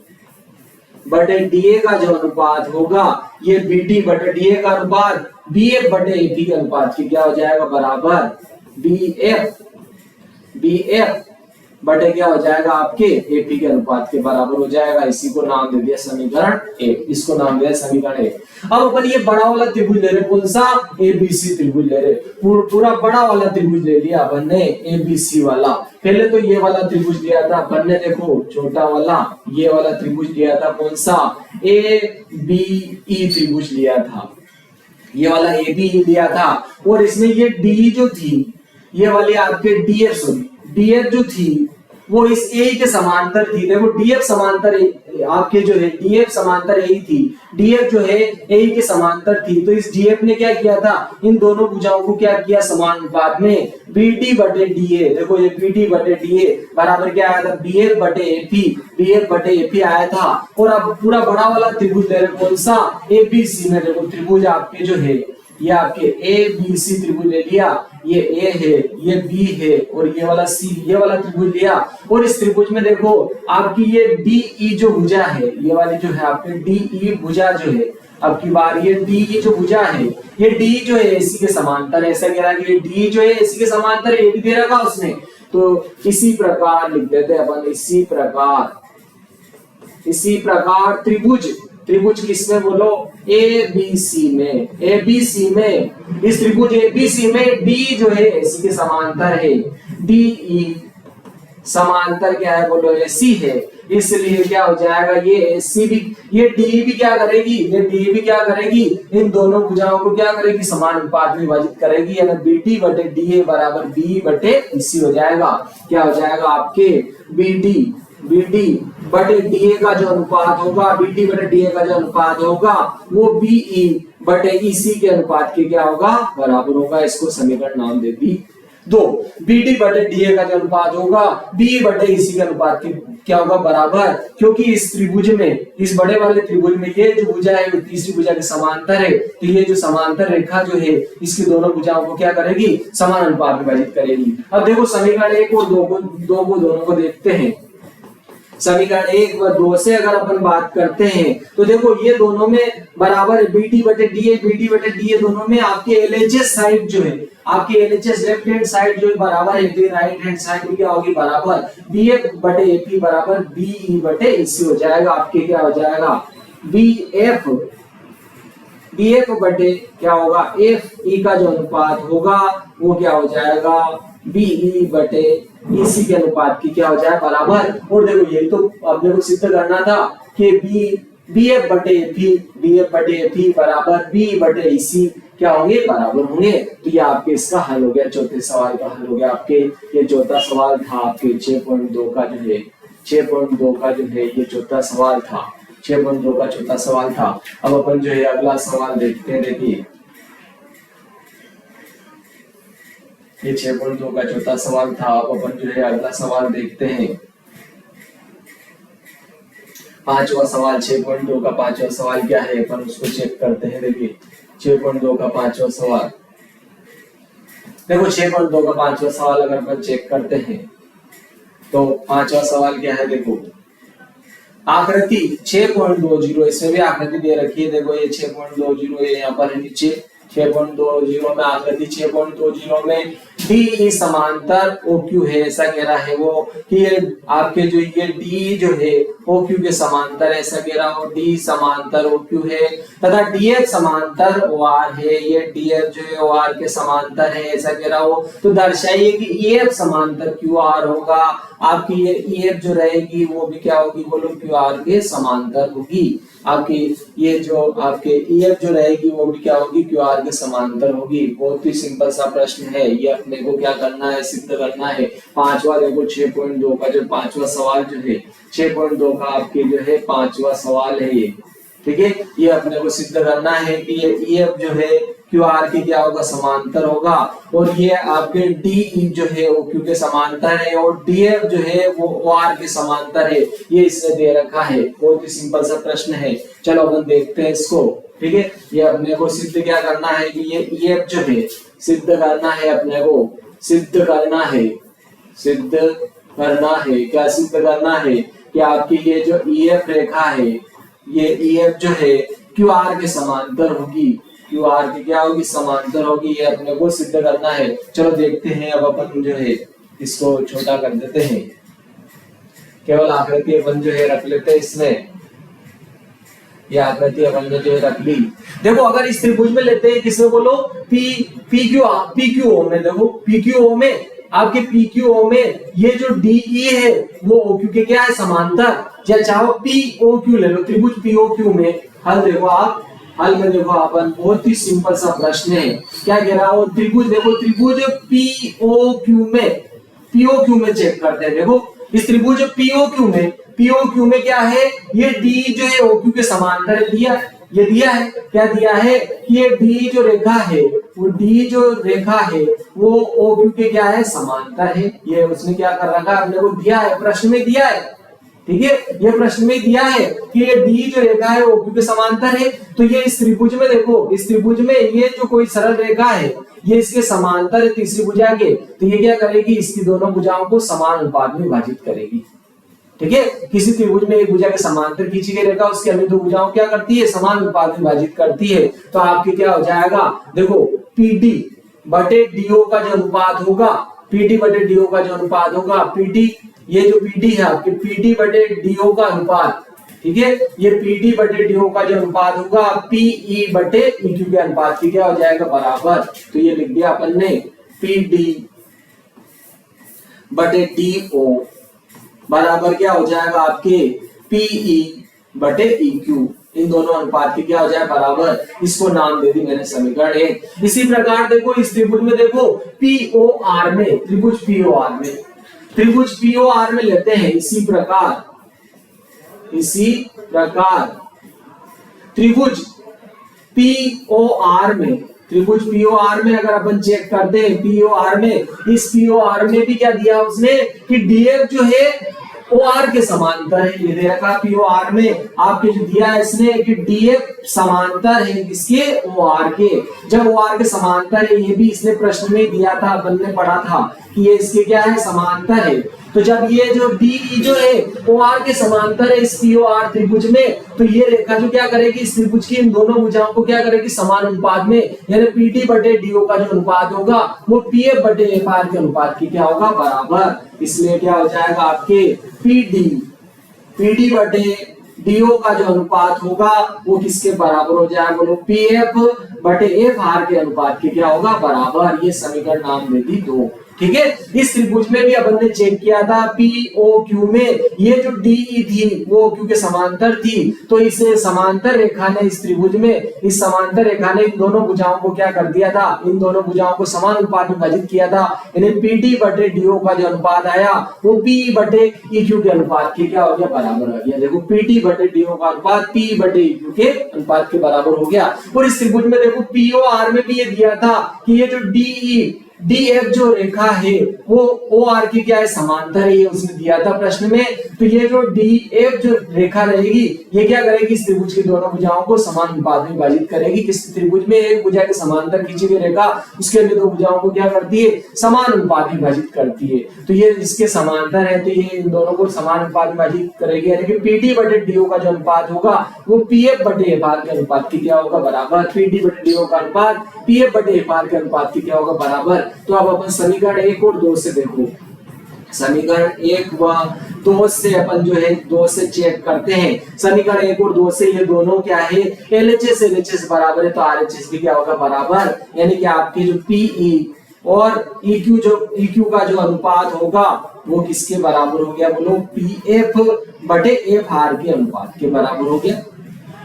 बटे डीए का जो अनुपात होगा, ये बीडी बटे डीए का अनुपात बीएफ बटे एपी के अनुपात के क्या हो जाएगा, बराबर बीएफ बटे क्या हो जाएगा आपके एपी के अनुपात के बराबर हो जाएगा। इसी को नाम दे दिया समीकरण ए, इसको नाम दिया समीकरण ए। अब अपन ये बड़ा वाला त्रिभुज ले रहे, कौन सा, एबीसी त्रिभुज ले रहे, पूरा बड़ा वाला त्रिभुज ले लिया अपन ने, एबीसी वाला। पहले तो ये वाला त्रिभुज लिया था अपन ने, देखो छोटा वाला ये वाला त्रिभुज लिया था, कौन सा, एबीई त्रिभुज लिया था, ये वाला एबीई लिया था। और इसमें ये डी जो थी ये वाली आपके डीएफ जो थी वो इस ए के समांतर थी। देखो डीएफ समांतर आपके जो है डीएफ समांतर ए थी, डीएफ जो है ए के समांतर थी। तो इस डीएफ ने क्या किया था, इन दोनों भुजाओं को क्या किया, समान अनुपात में बीडी बटे डीए, देखो ये बीडी बटे डीए बराबर क्या आया था, बीएफ बटे एपी, बीएफ बटे एपी आया था। और अब पूरा बड़ा वाला त्रिभुज ले रहे, कौन सा, एबीसी में। देखो त्रिभुज आपके जो है ये आपके ए बी सी त्रिभुज ले लिया, ये ए है, ये बी है और ये वाला सी, ये वाला त्रिभुज लिया। और इस त्रिभुज में देखो आपकी ये डी ई जो भुजा है, ये वाली जो है आपके डी ई भुजा जो है, अब की बार ये डी ई जो भुजा है, ये डी जो है एसी के समांतर है, ऐसा कह रहा है कि ये डी जो है एसी के समांतर है, ये भी दे रखा उसने। तो इसी प्रकार लिख देते हैं अपन, इसी प्रकार त्रिभुज किसमें बोलो, एबीसी में इस त्रिभुज एबीसी में डी जो है एसी के समांतर है, डीई समांतर क्या है बोलो, एसी है। इसलिए क्या हो जाएगा, ये एसी भी, ये डी भी क्या करेगी, इन दोनों भुजाओं को क्या करेगी, समान अनुपात में विभाजित करेगी, यानी बीटी बटे डीए बराबर बी बटे एसी हो जाएगा। क्या हो जाएगा आपके, बीडी बटे डीए का जो अनुपात होगा, वो बीई बटे ईसी के अनुपात के क्या होगा, बराबर होगा। इसको समीकरण नाम दे दी 2। बीडी बटे डीए का जो अनुपात होगा, बी बटे ईसी के अनुपात के क्या होगा, बराबर, क्योंकि इस त्रिभुज में, इस बड़े वाले त्रिभुज में ये जो भुजा है वो तीसरी भुजा के समांतर है, तो ये जो समांतर रेखा जो है इसकी दोनों भुजाओं को क्या करेगी, समान अनुपात में विभाजित करेगी। अब देखो समीकरण 1 और 2 दोनों को देखते हैं। समीकरण 1 व 2 से अगर अपन बात करते हैं तो देखो ये दोनों में बराबर है, बीटी बटे डीए दोनों में आपके एलएचएस साइड जो है, आपके एलएचएस लेफ्ट हैंड साइड जो है बराबर है, तो राइट हैंड साइड भी क्या होगी, बराबर, बीएफ बटे एपी बराबर बीई बटे एसी हो जाएगा। आपके क्या हो जाएगा, बीएफ बटे क्या होगा, एफ ई का जो अनुपात होगा वो क्या हो जाएगा, बीई बटे इसी के अनुपात की क्या हो जाए, बराबर। और देखो यही तो अपने को सिद्ध करना था कि बीएफ बटे एफी बराबर बी बटे इसी क्या होंगे, बराबर होंगे। तो ये आपके इसका हल हो गया, चौथे सवाल का हल हो गया। आपके ये चौथा सवाल था आपके 6.2 का जो है, 6.2 का जो है ये चौथा सवाल था, 6.2 का चौथा सवाल था। अब अपन जो है अगला सवाल देखते हैं। देखिए ये 6.2 का चौथा सवाल था। अब अपन जो है अगला सवाल देखते हैं, पांचवा सवाल। 6.2 का पांचवा सवाल क्या है, अपन उसको चेक करते हैं। देखिए 6.2 का पांचवा सवाल, देखो 6.2 का पांचवा सवाल अगर अपन चेक करते हैं तो पांचवा सवाल क्या है, देखो आकृति 6.20, इसमें भी आकृति दे रखी है। देखो ये 6.20 ये यहाँ पर है नीचे, 6.20 में आकृति 6.20 में डी समांतर OQ है, ऐसा कह रहा है वो कि ये आपके जो ये डी जो है OQ के समांतर है, ऐसा कह रहा हो, डी समांतर OQ है तथा DF समांतर OR है, ये DF जो है OR के समांतर है, ऐसा कह रहा हो। तो दर्शाइए कि EF समांतर QR होगा। आपकी ये EF जो रहेगी वो भी क्या होगी, बोलो QR के समांतर होगी। आपकी ये जो आपके EF जो रहेगी वो भी क्या होगी, QR के समांतर होगी। बहुत ही सिंपल सा प्रश्न है ये, अपने को क्या करना है, सिद्ध करना है। पांचवा देखो 6.2 का जो पांचवा सवाल जो है, 6.2 का आपके जो है पांचवा सवाल है ये, ठीक है। ये अपने को सिद्ध करना है कि ये EF जो है QR के क्या होगा, समांतर होगा, और ये आपके DE जो है OQ के समांतर है, और DF जो है वो OR के समांतर है। ये इसने दे रखा है, बहुत ही सिंपल सा प्रश्न है। चलो अपन देखते हैं इसको, ठीक है। ये अपने को सिद्ध क्या करना है कि ये EF जो है सिद्ध करना है, अपने को सिद्ध करना है, क्या सिद्ध करना है कि आपकी ये जो EF रेखा है, ये EF जो है QR के समांतर होगी, QR की क्या होगी, समांतर होगी। ये अपने को सिद्ध करना है। चलो देखते हैं। अब अपन जो है इसको छोटा कर देते हैं, केवल आकृति अपन जो है रख लेते हैं इसमें। ये आकृति अपन ने जो है रख ली। देखो अगर इस त्रिभुज में लेते हैं, किसमें बोलो, PQO में, देखो PQO में, आपके PQO में ये जो DE है वो OQ के क्या है, समांतर। या चाहो POQ ले लो, त्रिभुज POQ में हल देखो आप, हल में देखो अपन, बहुत ही सिंपल सा प्रश्न है। क्या कह रहा हो, त्रिभुज देखो, त्रिभुज POQ में चेक करते हैं। देखो इस त्रिभुज POQ में क्या है, ये D जो है OQ के समांतर दिया, ये दिया है, क्या दिया है कि ये D जो रेखा है, वो D जो रेखा है वो OQ के क्या है, समांतर है। ये उसने क्या कर रखा है, हमने को दिया है, प्रश्न में दिया है, ठीक है। ये प्रश्न में दिया है कि ये D जो रेखा है OQ के समांतर है। तो ये इस त्रिभुज में देखो, इस त्रिभुज में ये जो कोई सरल रेखा है ये इसके समांतर है तीसरी भुजा के, तो ये क्या करेगी, इसकी दोनों भुजाओं को समान अनुपात में विभाजित करेगी, ठीक है। किसी त्रिभुज में एक भुजा के समांतर खींची गई रेखा उसकी अन्य दो भुजाओं क्या करती है, समान अनुपात में विभाजित करती है। तो आपकी क्या हो जाएगा, देखो PD बटे DO का जो अनुपात होगा, पीटी बटे डीओ का जो अनुपात होगा, पीटी, ये जो पीटी है आपके पीटी बटे डीओ का अनुपात, ठीक है, ये पीटी बटे डीओ का जो अनुपात होगा पीई बटे ईक्यू के अनुपात की क्या हो जाएगा बराबर। तो ये लिख दिया अपन ने पीडी बटे डीओ बराबर क्या हो जाएगा आपके पीई बटे ईक्यू, इन दोनों अनुपात की क्या हो जाए बराबर। इसको नाम दे दी मैंने समीकरण 1। इसी प्रकार देखो इस त्रिभुज में देखो पीओआर में, त्रिभुज पीओआर में, त्रिभुज पीओआर में लेते हैं इसी प्रकार त्रिभुज पीओआर में, त्रिभुज पीओआर में अगर अपन चेक करते हैं पीओआर में, इस पीओआर में भी क्या दिया उसने कि डीएफ जो है ओआर के समांतर है। ये दे रखा पीओआर में आपके जो दिया है इसने कि डीएफ समांतर है किसके, ओआर के। जब ओआर के समांतर है, ये भी इसने प्रश्न में दिया था, अपन ने पढ़ा था कि ये इसके क्या है समांतर है। तो जब ये जो डी जो है ओआर के समांतर है इस पीओआर त्रिभुज में, तो ये रेखा जो क्या करेगी इस त्रिभुज की इन दोनों भुजाओं को क्या करेगी समान अनुपात में, यानी पीटी बटे डीओ का जो अनुपात होगा वो पीएफ बटे एफआर के अनुपात की क्या होगा बराबर। इसलिए क्या हो जाएगा आपके पीडी बटे डीओ का जो अनुपात होगा वो किसके बराबर हो जाएगा बोलो, पीएफ बटे एफआर के अनुपात के क्या होगा बराबर। ये समीकरण नाम दे दी 2, ठीक है। इस त्रिभुज में भी अपन ने चेक किया था पीओक्यू में ये जो डीई थी वो क्यू के समांतर थी, तो इस समांतर रेखा ने इस त्रिभुज में, इस समांतर रेखा ने इन दोनों भुजाओं को क्या कर दिया था, इन दोनों भुजाओं को समान अनुपात में विभाजित किया था, यानी पीटी बटे डीओ का जो अनुपात आया वो पी बटे ईक्यू के अनुपात के क्या हो गया बराबर आ गया। देखो पीटी बटे डीओ का अनुपात पी बटे ईक्यू के अनुपात के बराबर हो गया। और इस त्रिभुज में देखो पीओआर में भी ये दिया था कि ये जो डीई डीएफ जो रेखा है वो ओआर की क्या है समांतर है, ये उसने दिया था प्रश्न में। तो ये जो डीएफ जो रेखा रहेगी ये क्या करेगी इस त्रिभुज की दोनों भुजाओं को समान अनुपात में विभाजित करेगी। किस त्रिभुज में एक भुजा के समांतर खींची गई रेखा उसके लिए दो भुजाओं को क्या करती है समान अनुपात में विभाजित करती है। तो ये इसके समांतर है तो ये इन दोनों को समान अनुपात में विभाजित करेगी, यानी कि पीटी बटे डीओ का जो अनुपात होगा वो पीएफ बटे एफआर के अनुपात की क्या होगा बराबर। पीटी बटे डीओ का अनुपात पीएफ बटे एफआर के अनुपात की क्या होगा बराबर। तो अब अपन समीकरण 1 और 2 से देखो, समीकरण 1 व 2 से अपन जो है 2 से चेक करते हैं। समीकरण 1 और 2 से ये दोनों क्या है एलएचएस एलएचएस बराबर है तो आरएचएस भी क्या होगा बराबर, यानी कि आपकी जो पीई और ईक्यू का जो अनुपात होगा वो किसके बराबर हो गया बोलो, पीएफ बटे एफआर के अनुपात के बराबर हो गया।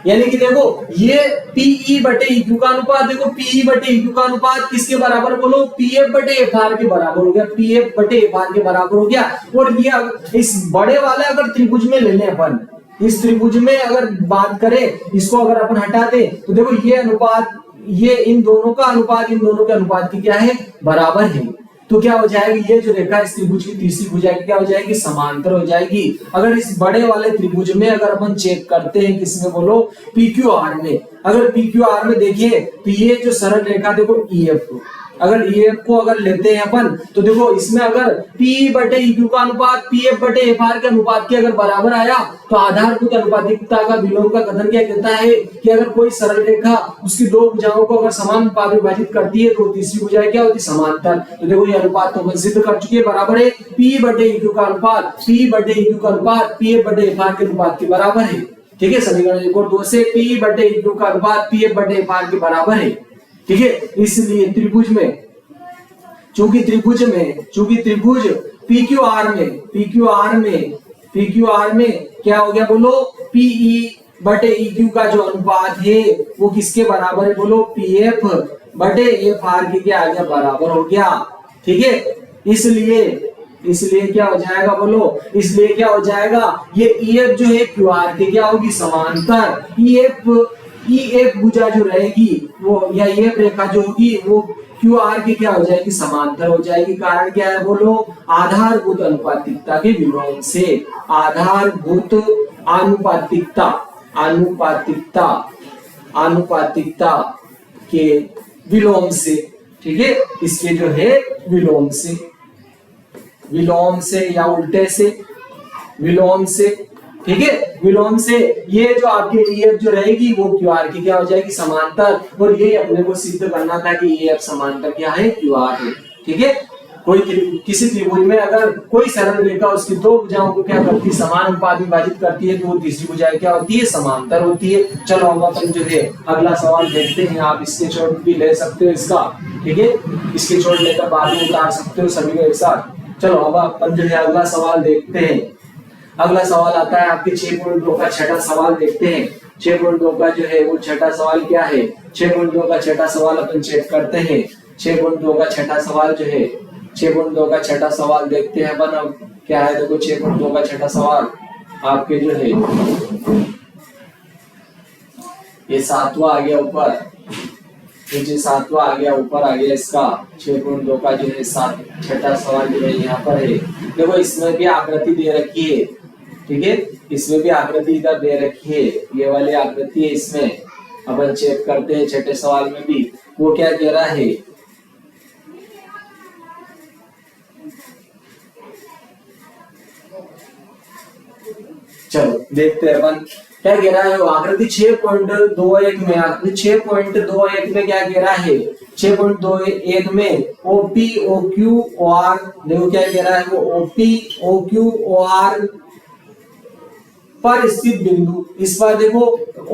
यानी कि देखो ये पीई बटे ईक्यू का अनुपात, देखो पीई बटे ईक्यू का अनुपात किसके बराबर बोलो, पीएफ बटे एफआर के बराबर हो गया, पीएफ बटे एफआर के बराबर हो गया। और ये इस बड़े वाले अगर त्रिभुज में ले लें अपन, इस त्रिभुज में अगर बात करें इसको अगर अपन हटा दें तो देखो ये अनुपात, ये इन दोनों का अनुपात इन दोनों के अनुपात की क्या है बराबर है। तो क्या हो जाएगी ये जो रेखा इस त्रिभुज की तीसरी भुजा की क्या हो जाएगी समांतर हो जाएगी। अगर इस बड़े वाले त्रिभुज में अगर अपन चेक करते हैं किसमें बोलो पीक्यूआर में, अगर पीक्यूआर में देखिए तो ये जो सरल रेखा देखो ईएफ, अगर ईएफ को अगर लेते हैं अपन तो देखो इसमें अगर पी बटे ईक्यू का अनुपात पीएफ बटे एफआर के अनुपात के अगर बराबर आया तो आधारभूत अनुपातिकता का विलोम का कथन क्या कहता है कि अगर कोई सरल रेखा उसकी दो भुजाओं को अगर समान अनुपात में विभाजित करती है तो तीसरी भुजा क्या होती है समांतर। तो देखो ये अनुपात तो अपन सिद्ध कर चुके हैं बराबर है, पी बटे ईक्यू का अनुपात पी बटे ईक्यू का अनुपात पीएफ बटे एफआर के अनुपात के बराबर है, ठीक है। समीकरण 1 और 2 से पी बटे ईक्यू का अनुपात पीएफ बटे एफआर के बराबर है, ठीक है। इसलिए त्रिभुज में चूंकि त्रिभुज पीक्यूआर में क्या हो गया बोलो, पीई बटे ईक्यू का जो अनुपात है वो किसके बराबर है बोलो, पीएफ बटे एफआर के क्या आ गया बराबर हो गया, ठीक है। इसलिए क्या हो जाएगा बोलो, इसलिए क्या हो जाएगा ये ईएफ जो है क्यूआर के क्या होगी समांतर, ईएफ भुजा जो रहेगी वो या ईएफ रेखा जो होगी वो क्यूआर की क्या हो जाएगी समांतर हो जाएगी। कारण क्या है बोलो, आधारभूत अनुपातिकता के विलोम से, आधारभूत अनुपातिकता के विलोम से, ठीक है। इसके जो है विलोम से या उल्टे से विलोम से, ठीक है। विलोम से ये जो आपकी ईएफ जो रहेगी वो क्यूआर की क्या हो जाएगी समांतर, और ये अपने को सिद्ध करना था कि ईएफ समांतर क्या है क्यूआर है, ठीक है। किसी त्रिभुज में अगर कोई सरल रेखा उसकी दो भुजाओं को क्या करती है, समान अनुपात में विभाजित करती है, तो वो तीसरी भुजा क्या होती है, समांतर होती है। चलो अब अपन जो है अगला सवाल देखते हैं। आप इसके छोड़ भी ले सकते हो इसका, ठीक है, इसके छोड़ लेकर बाद में उतार सकते हो सभी को एक साथ। चलो अब अपन जो है अगला सवाल देखते हैं। अगला सवाल आता है आपके 6.2 का छठा सवाल देखते हैं। 6.2 का जो है वो छठा सवाल क्या है, 6.2 का छठा सवाल अपन चेक करते हैं। 6.2 का छठा सवाल जो है, 6.2 का छठा सवाल देखते हैं अपन अब क्या है। देखो 6.2 का छठा सवाल आपके जो है ये सातवां आ गया ऊपर, नीचे सातवां आ गया, ऊपर आ गया इसका 6.2 का जो है छठा सवाल जो है यहाँ पर है। देखो इसमें भी आकृति दे रखी है, ठीक है, इसमें भी आकृति इधर दे रखी है, ये वाली आकृति है इसमें। अपन चेक करते हैं छठे सवाल में भी वो क्या कह रहा है। चलो देखते हैं अपन क्या कह रहा है। आकृति 6.21 में, आकृति 6.21 में क्या कह रहा है, 6.21 में OP OQ OR, देखो क्या कह रहा है वो OP OQ OR पर स्थित बिंदु। इस बार देखो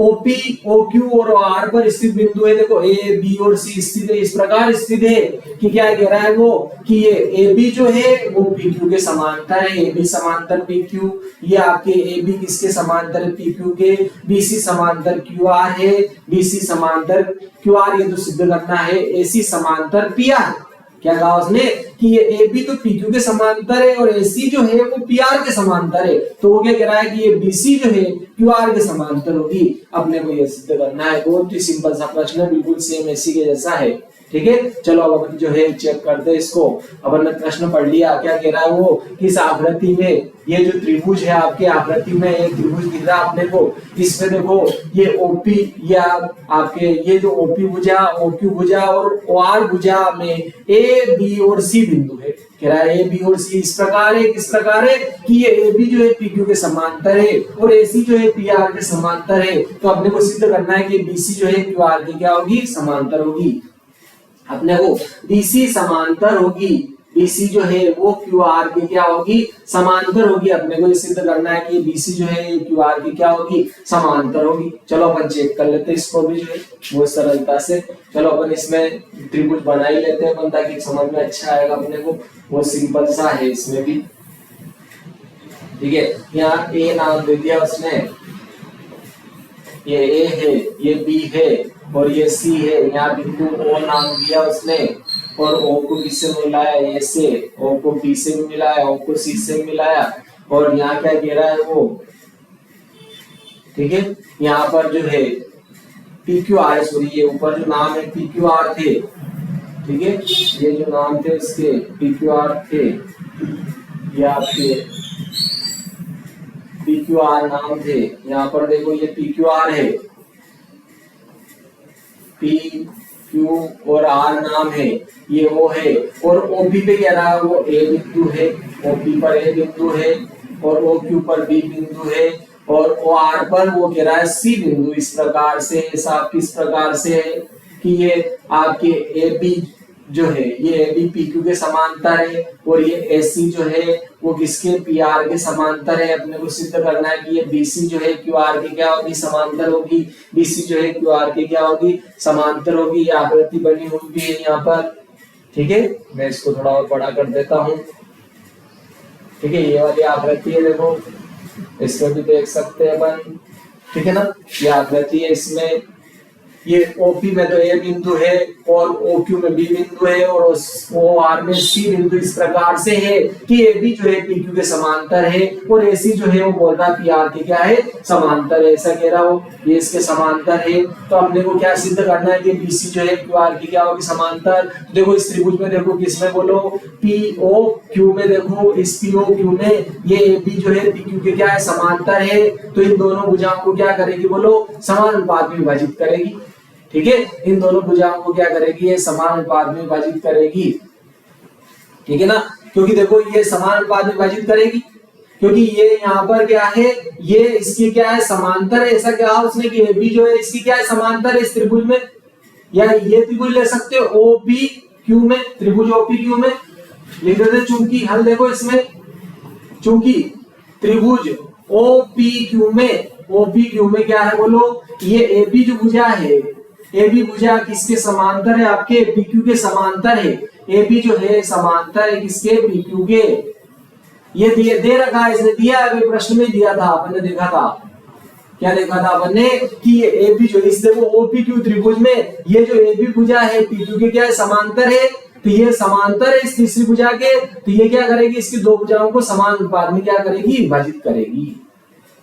OP OQ और OR पर स्थित बिंदु है, देखो A B और C स्थित है, इस प्रकार स्थित है कि क्या कह रहा है वो कि ये AB जो है वो PQ के समांतर है, AB समांतर PQ, ये आपके AB किसके समांतर है, PQ के, BC समांतर QR है, BC समांतर QR, ये तो सिद्ध करना है, AC समांतर PR। क्या कहा उसने कि ये AB तो PQ के समांतर है और AC जो है वो PR के समांतर है, तो वो क्या कह रहा है कि ये BC जो है QR के समांतर होगी। अपने को ये सिद्ध करना है, बहुत ही सिंपल सा प्रश्न है, बिल्कुल सेम AC के जैसा है, ठीक है। चलो अब अपन जो है चेक करते हैं इसको। अपन ने प्रश्न पढ़ लिया, क्या कह रहा है वो कि इस आकृति में ये जो त्रिभुज है आपके आकृति में एक त्रिभुज दिख रहा है अपने को, इसमें देखो ये OP या आपके ये जो OP भुजा, OQ भुजा और OR भुजा में A B और C बिंदु है। कह रहा है A B और C इस प्रकार है, किस प्रकार है कि ये AB जो है PQ के समांतर है और AC जो है PR के समांतर है, तो अपने को सिद्ध करना है कि BC जो है QR के क्या होगी, समांतर होगी। अपने को BC समांतर होगी, BC जो है वो QR के क्या होगी, समांतर होगी। अपने को ये सिद्ध करना है कि BC जो है QR की क्या होगी, समांतर होगी। चलो अपन चेक कर लेते हैं इसको भी जो है बहुत सरलता से। चलो अपन इसमें त्रिभुज बना ही लेते हैं अपन, ताकि समझ में अच्छा आएगा अपने को, वो सिंपल सा है इसमें भी, ठीक है। यहाँ A नाम दे दिया उसने, ये A है, ये B है और ये C है। यहाँ बिंदु O नाम दिया उसने और O को किससे मिलाया, A से, O को B से मिलाया, O को C से मिलाया और यहाँ क्या कह रहा है वो, ठीक है। यहाँ पर जो है PQR, सॉरी ये ऊपर जो नाम है PQR थे, ठीक है, ये जो नाम थे इसके PQR थे, ये आपके PQR नाम थे। यहाँ पर देखो ये PQR है, PQ और R नाम है, ये O है और OP पे कह रहा है वो A बिंदु है, OP पर A बिंदु है और OQ पर B बिंदु है और OR पर वो कह रहा है C बिंदु। इस प्रकार से हिसाब किस प्रकार से है कि ये आपके AB जो है ये AB PQ के समांतर है और ये AC जो है वो किसके, PR के समांतर है। अपने को सिद्ध करना है कि ये BC जो है QR के क्या होगी, समांतर होगी, BC जो है QR के क्या होगी, समांतर होगी। ये आकृति बनी हुई भी है यहाँ पर, ठीक है। मैं इसको थोड़ा और बड़ा कर देता हूँ, ठीक है। ये वाली आकृति है, देखो इसमें भी देख सकते हैं अपन, ठीक है ना। ये आकृति है, इसमें ये OP में तो A बिंदु है और OQ में B बिंदु है और OR में C बिंदु। इस प्रकार से है कि AB जो है PQ के समांतर है और AC जो है वो बोल रहा है PR के क्या है, समांतर है। ऐसा कह रहा हो ये इसके समांतर है, तो हमने को क्या सिद्ध करना है कि BC जो है QR की क्या होगी, समांतर। देखो इस त्रिभुज में देखो किसमें बोलो, POQ में, देखो इस POQ में ये AB जो है PQ के क्या है, समांतर है, तो इन दोनों भुजाओं को क्या करेगी बोलो, समान अनुपात में विभाजित करेगी, ठीक है। इन दोनों भुजाओं को क्या करेगी, ये समान अनुपात में विभाजित करेगी, ठीक है ना। क्योंकि देखो ये समान अनुपात में विभाजित करेगी क्योंकि ये यहाँ पर क्या है, ये इसकी क्या है, समांतर है। ऐसा क्या उसने कि AB जो है इसकी क्या है, समांतर है इस त्रिभुज में, या ये त्रिभुज ले सकते हो OPQ में, त्रिभुज OPQ में, लिख देते चूंकि, हल देखो इसमें, चूंकि त्रिभुज OPQ में क्या है बोलो, ये AB जो भुजा है, AB भुजा किसके समांतर है, आपके PQ के समांतर है। AB जो है समांतर है किसके, PQ के। ये दे रखा है, इसने दिया है, प्रश्न में दिया था, अपन ने देखा था, क्या देखा था अपन ने कि ये AB जो इस देखो OPQ त्रिभुज में ये जो AB भुजा है PQ के क्या है, समांतर है। तो ये समांतर है इस तीसरी भुजा के, तो ये क्या करेगी, इसकी दो भुजाओं को समान अनुपात में क्या करेगी, विभाजित करेगी।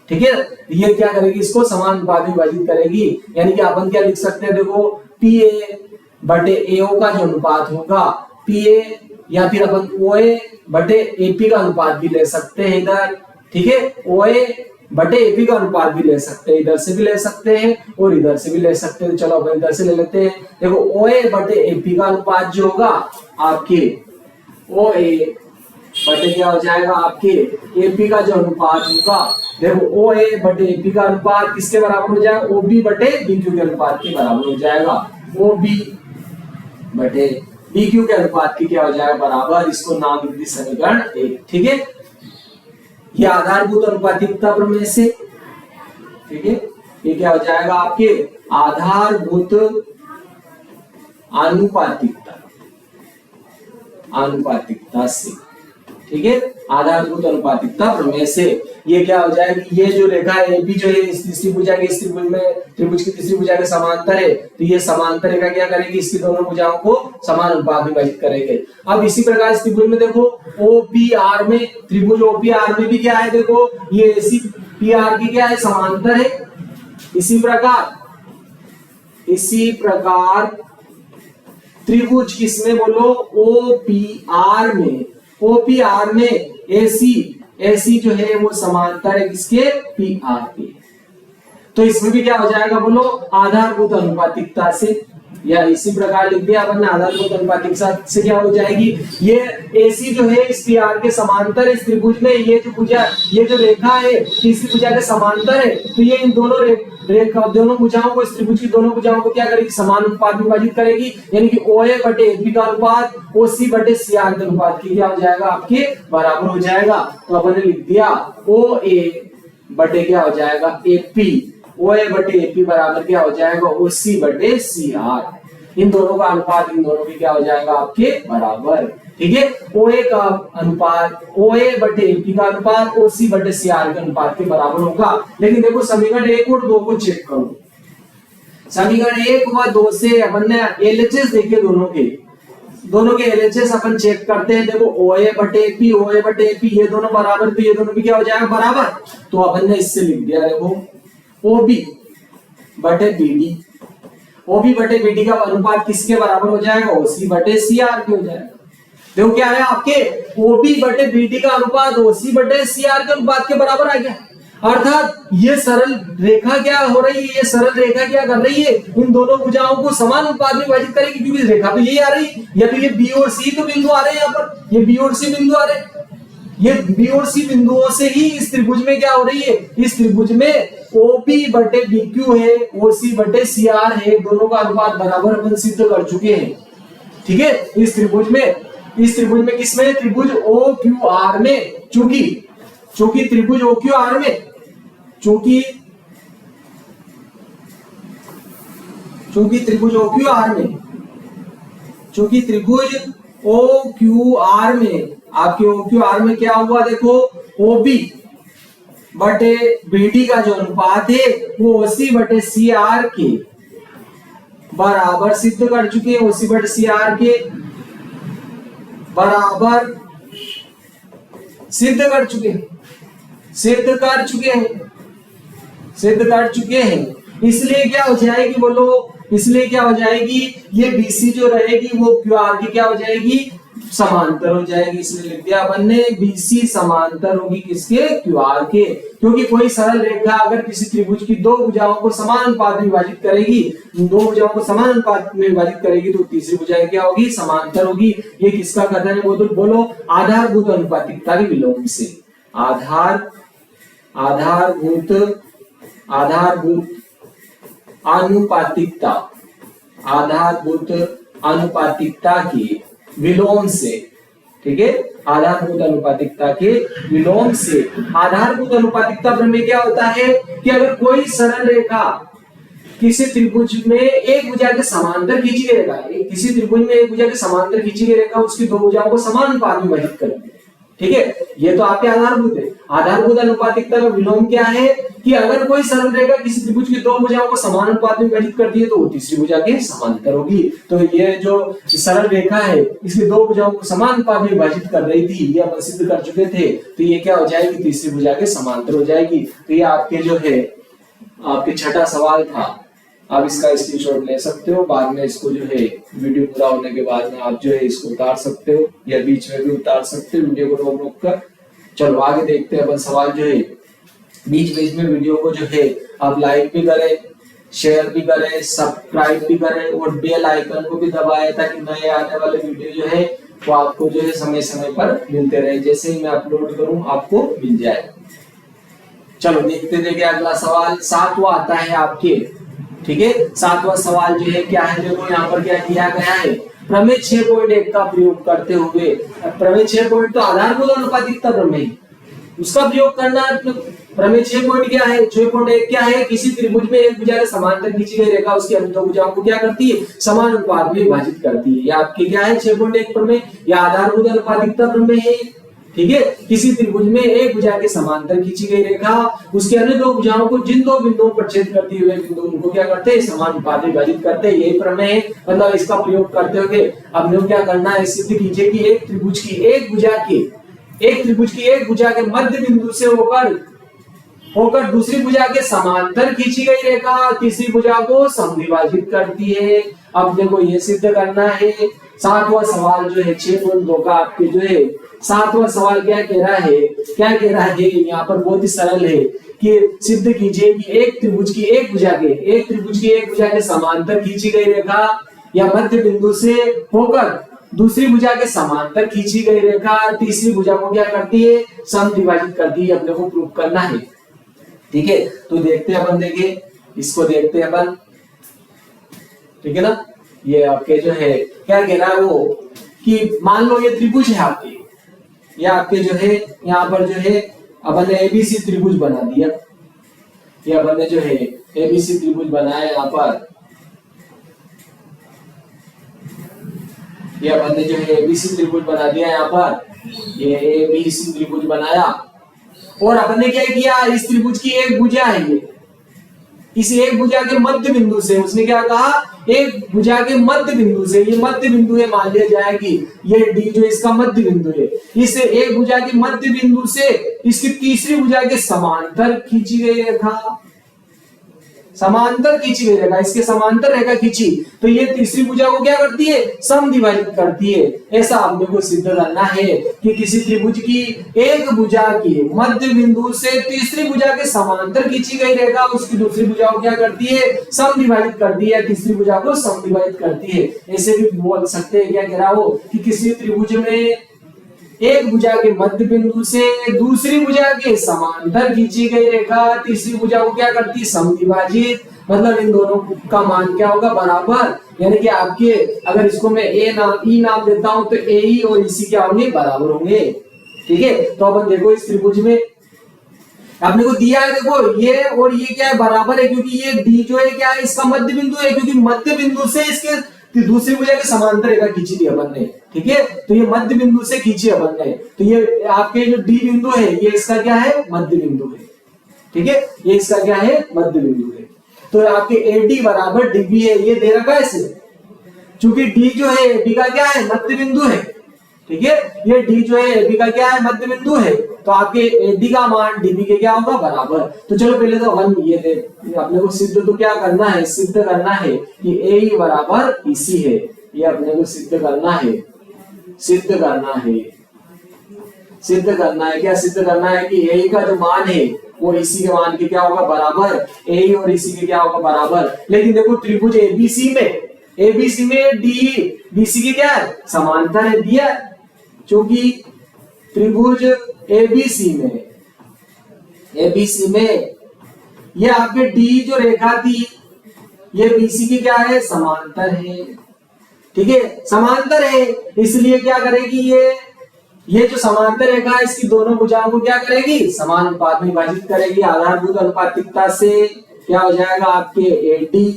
ठीक है, ये क्या करेगी, इसको समान अनुपात में विभाजित करेगी। यानी कि अपन क्या लिख सकते हैं, देखो PA बटे AO का जो अनुपात होगा, PA या फिर अपन OA बटे AP का अनुपात भी ले सकते हैं इधर। ठीक है, OA बटे AP का अनुपात भी ले सकते हैं, इधर से भी ले सकते हैं और इधर से भी ले सकते हैं। चलो अपन इधर से ले लेते हैं। देखो OA बटे AP का अनुपात जो होगा आपके, OA बटे क्या हो जाएगा आपके AP का जो अनुपात होगा, देखो OA बटे AP का अनुपात किसके बराबर हो जाएगा, OB बटे BQ के अनुपात के बराबर हो जाएगा। OB बटे BQ के अनुपात की क्या हो जाएगा, बराबर। इसको नाम लिख दी समीकरण 1। ठीक है, ये आधारभूत अनुपातिकता प्रमेय से। ठीक है, ये क्या हो जाएगा आपके आधारभूत अनुपातिकता से। ठीक है, आधारभूत अनुपातिकता प्रमेय से ये क्या हो जाएगी, ये जो रेखा है AB जो है इस तीसरी भुजा के, इस त्रिभुज में, त्रिभुज की तीसरी भुजा के समांतर है, तो ये समांतर रेखा क्या करेगी, इसकी दोनों भुजाओं को समान अनुपात में विभाजित करेंगे। अब इसी प्रकार इस त्रिभुज में देखो OPR में, त्रिभुज OPR में भी क्या है, देखो ये AC PR की क्या है, समांतर है। इसी प्रकार त्रिभुज किसमें बोलो, OPR में AC जो है वो समांतर है किसके, PR के। तो इसमें भी क्या हो जाएगा बोलो, आधारभूत अनुपातिकता से, या इसी प्रकार लिख दिया अपन ने, आधारभूत अनुपातिकता से क्या हो जाएगी, ये AC जो है इस PR के समांतर इस त्रिभुज में, ये जो भुजा, ये जो रेखा है तीसरी भुजा के समांतर है, तो ये इन दोनों रेखा दोनों भुजाओं को, इस त्रिभुज की दोनों भुजाओं को क्या करेगी, समान अनुपात में विभाजित करेगी। यानी कि OA बटे AP का अनुपात OC बटे CR के अनुपात की क्या हो जाएगा, आपके बराबर हो जाएगा। तो अपन ने लिख दिया OA बटे क्या हो जाएगा AP, OA बटे AP बराबर क्या हो जाएगा, OC बटे CR। इन दोनों का अनुपात इन दोनों की क्या हो जाएगा, आपके बराबर। ठीक है, OA का अनुपात OA बटे AP का अनुपात OC बटे CR के अनुपात के बराबर होगा। लेकिन देखो समीकरण 1 और 2 को चेक करो। समीकरण 1 व 2 से अपन ने LHS देखे, दोनों के LHS अपन चेक करते हैं। देखो OA बटे AP ये दोनों बराबर, तो ये दोनों भी क्या हो जाएगा, बराबर। तो अपन ने इससे लिख दिया, देखो OB बटे BD का अनुपात किसके बराबर हो जाएगा, OC बटे CR के हो जाएगा। देखो क्या है आपके OB बटे BD का अनुपात OC बटे CR के अनुपात के बराबर आ गया। अर्थात ये सरल रेखा क्या हो रही है, ये सरल रेखा क्या कर रही है, इन दोनों भुजाओं को समान अनुपात में विभाजित करेगी, क्योंकि रेखा तो यही आ रही है, या फिर ये B और C तो बिंदु आ रहे हैं, यहाँ पर ये B और C बिंदु आ रहे हैं। ये B और C बिंदुओं से ही इस त्रिभुज में क्या हो रही है, इस त्रिभुज में OP बटे BQ है, OC बटे CR है, दोनों का अनुपात बराबर अपन सिद्ध कर चुके हैं। ठीक है, इस त्रिभुज में किसमें, त्रिभुज OQR में, चूंकि त्रिभुज OQR में, चूंकि त्रिभुज OQR में आपके OQR में क्या हुआ, देखो OB बटे BD का जो अनुपात है वो OC बटे CR के बराबर सिद्ध कर चुके हैं, OC बटे CR के बराबर सिद्ध कर चुके हैं। इसलिए क्या हो जाएगी बोलो, इसलिए क्या हो जाएगी, ये BC जो रहेगी वो QR की क्या हो जाएगी, समांतर हो जाएगी। इसलिए लिख दिया अपन ने BC समांतर होगी किसके, QR के। क्योंकि कोई सरल रेखा अगर किसी त्रिभुज की दो भुजाओं को समान अनुपात में विभाजित करेगी, तो तीसरी भुजा क्या होगी, समांतर होगी। ये किसका कथन है बोलो, आधारभूत अनुपातिकता के विलोम से। आधारभूत अनुपातिकता के विलोम से। ठीक है, आधारभूत अनुपातिकता के विलोम से। आधारभूत अनुपातिकता प्रमेय क्या होता है कि अगर कोई सरल रेखा किसी त्रिभुज में एक भुजा के समांतर खींची गई रेखा, किसी त्रिभुज में एक भुजा के समांतर खींची गई रेखा उसकी दो भुजाओं को समान अनुपात में विभाजित करती है। ठीक है, ये तो आपके आधारभूत है। आधारभूत अनुपातिकता का विलोम क्या है कि अगर कोई सरल रेखा किसी त्रिभुज की दो भुजाओं को समान अनुपात में विभाजित करती है तो वो तीसरी भुजा के समांतर होगी। तो ये जो सरल रेखा है इसकी दो भुजाओं को समान अनुपात में विभाजित कर रही थी, ये अपन सिद्ध कर चुके थे, तो ये क्या हो जाएगी, तीसरी भुजा के समांतर हो जाएगी। तो ये आपके जो है आपके छठा सवाल था। आप इसका स्क्रीनशॉट ले सकते हो, बाद में इसको जो है वीडियो पूरा होने के बाद में आप जो है इसको उतार सकते हो या बीच में भी उतार सकते हो वीडियो को रोक रोक कर। चलो आगे देखते हैं अपन सवाल जो है। बीच बीच में वीडियो को जो है आप लाइक भी करें, शेयर भी करें, सब्सक्राइब भी करें और बेल आइकन को भी दबाएं ताकि नए आने वाले वीडियो जो है वो आपको जो है समय समय पर मिलते रहे। जैसे ही मैं अपलोड करूं आपको मिल जाए। चलो देखते देखिए अगला सवाल 7वां आता है आपके। ठीक है, 7वां सवाल जो है क्या है, देखो यहाँ पर क्या दिया गया है, प्रमेय 6.1 का प्रयोग करते हुए, प्रमेय 6 तो आधारभूत अनुपातिकता प्रमेय, उसका प्रयोग करना है। प्रमेय 6 क्या है, 6.1 क्या है, किसी त्रिभुज में एक भुजा के समांतर खींची गई रेखा उसकी अन्य दो भुजाओं को क्या करती है, समान अनुपात में विभाजित करती है। ये आपके क्या है 6.1 प्रमेय या आधारभूत अनुपातिकता प्रमेय है। ठीक है, किसी त्रिभुज में एक भुजा के समांतर खींची गई रेखा उसके अन्य दो भुजाओं को जिन दो बिंदुओं पर छेद करती हुए बिंदु उनको क्या करते हैं, समान अनुपात में विभाजित करते हैं। यही प्रमेय है, मतलब इसका प्रयोग करते हुए अब हमें क्या करना है, सिद्ध कीजिए कि एक त्रिभुज की एक भुजा के मध्य बिंदु से होकर दूसरी भुजा के समांतर खींची गई रेखा तीसरी भुजा को समद्विभाजित करती है। अब देखो ये सिद्ध करना है। 7वां सवाल जो है 6.2 का आपके जो है 7वां सवाल क्या कह रहा है, यहाँ पर बहुत ही सरल है कि सिद्ध कीजिए कि एक त्रिभुज की एक भुजा के समांतर खींची गई रेखा या मध्य बिंदु से होकर दूसरी भुजा के समांतर खींची गई रेखा तीसरी भुजा को क्या करती है, समद्विभाजित करती है। अपने को प्रूव करना है। ठीक है, तो देखते हैं अपन, देखिए इसको देखते हैं अपन। ठीक है ना, ये आपके जो है क्या कह रहा है वो कि मान लो ये त्रिभुज है आपके जो है यहाँ पर जो है अपन ने एबीसी त्रिभुज बना दिया। ये अपन ने जो है एबीसी त्रिभुज बनाया यहाँ पर, ये अपन ने जो है एबीसी त्रिभुज बना दिया यहाँ पर, ये एबीसी त्रिभुज बनाया और अपन ने क्या किया, इस त्रिभुज की एक भुजा है ये, इस एक भुजा के मध्य बिंदु से उसने क्या कहा, एक भुजा के मध्य बिंदु से, ये मध्य बिंदु है मान लिया जाए कि ये डी जो इसका मध्य बिंदु है, इस एक भुजा के मध्य बिंदु से इसकी तीसरी भुजा के समांतर खींची गई रेखा, इसके समांतर रेखा खींची तो ये तीसरी भुजा को क्या करती है, समद्विभाजित करती है। ऐसा आपने को सिद्ध करना है कि किसी त्रिभुज की एक भुजा के मध्य बिंदु से तीसरी भुजा के समांतर खींची गई रेखा उसकी दूसरी भुजा को क्या करती है, समद्विभाजित करती है, तीसरी भुजा को समद्विभाजित करती है। ऐसे भी बोल सकते हैं, क्या कह रहा हो कि किसी त्रिभुज में एक भुजा के मध्य बिंदु से दूसरी भुजा के समांतर खींची गई रेखा तीसरी भुजा को क्या करती है, समद्विभाजित। मतलब इन दोनों का मान क्या होगा, बराबर। यानी कि आपके अगर इसको मैं ई नाम देता हूं तो ए और इसी क्या होंगे, बराबर होंगे। ठीक है, तो अपन देखो इस त्रिभुज में आपने को दिया है, देखो ये और ये क्या है, बराबर है, क्योंकि ये डी जो है क्या है, इसका मध्य बिंदु है, क्योंकि मध्य बिंदु से इसके दूसरी भुजा के समांतर रेखा खींची थी अपन ने। ठीक है, तो ये मध्य बिंदु से खींची अपन ने, तो ये आपके जो डी बिंदु है ये इसका क्या है, मध्य बिंदु है। ठीक है, ये इसका क्या है, मध्य बिंदु है। तो आपके एडी बराबर डीबी है, ये दे रखा है इसे, क्योंकि डी जो है एडी का क्या है, मध्य बिंदु है। ठीक है, ये डी जो है एबी का क्या है, मध्य बिंदु है, तो आपके एडी का मान डीबी के क्या होगा, बराबर। तो चलो पहले तो हम ये अपने को सिद्ध तो क्या करना है, सिद्ध करना है कि ए बराबर इसी है, ये अपने को सिद्ध करना है, सिद्ध करना है क्या, सिद्ध करना है कि ए का जो मान है वो इसी के मान के क्या होगा, बराबर, ए और इसी के क्या होगा, बराबर। लेकिन देखो त्रिभुज एबीसी में डी बीसी के क्या है, समांतर है दिया, क्योंकि त्रिभुज एबीसी में ये आपके डी जो रेखा थी ये बीसी की क्या है, समांतर है। ठीक है, समांतर है, इसलिए क्या करेगी, ये जो समांतर रेखा है इसकी दोनों भुजाओं को क्या करेगी, समान अनुपात में विभाजित करेगी। आधारभूत अनुपातिकता से क्या हो जाएगा, आपके AD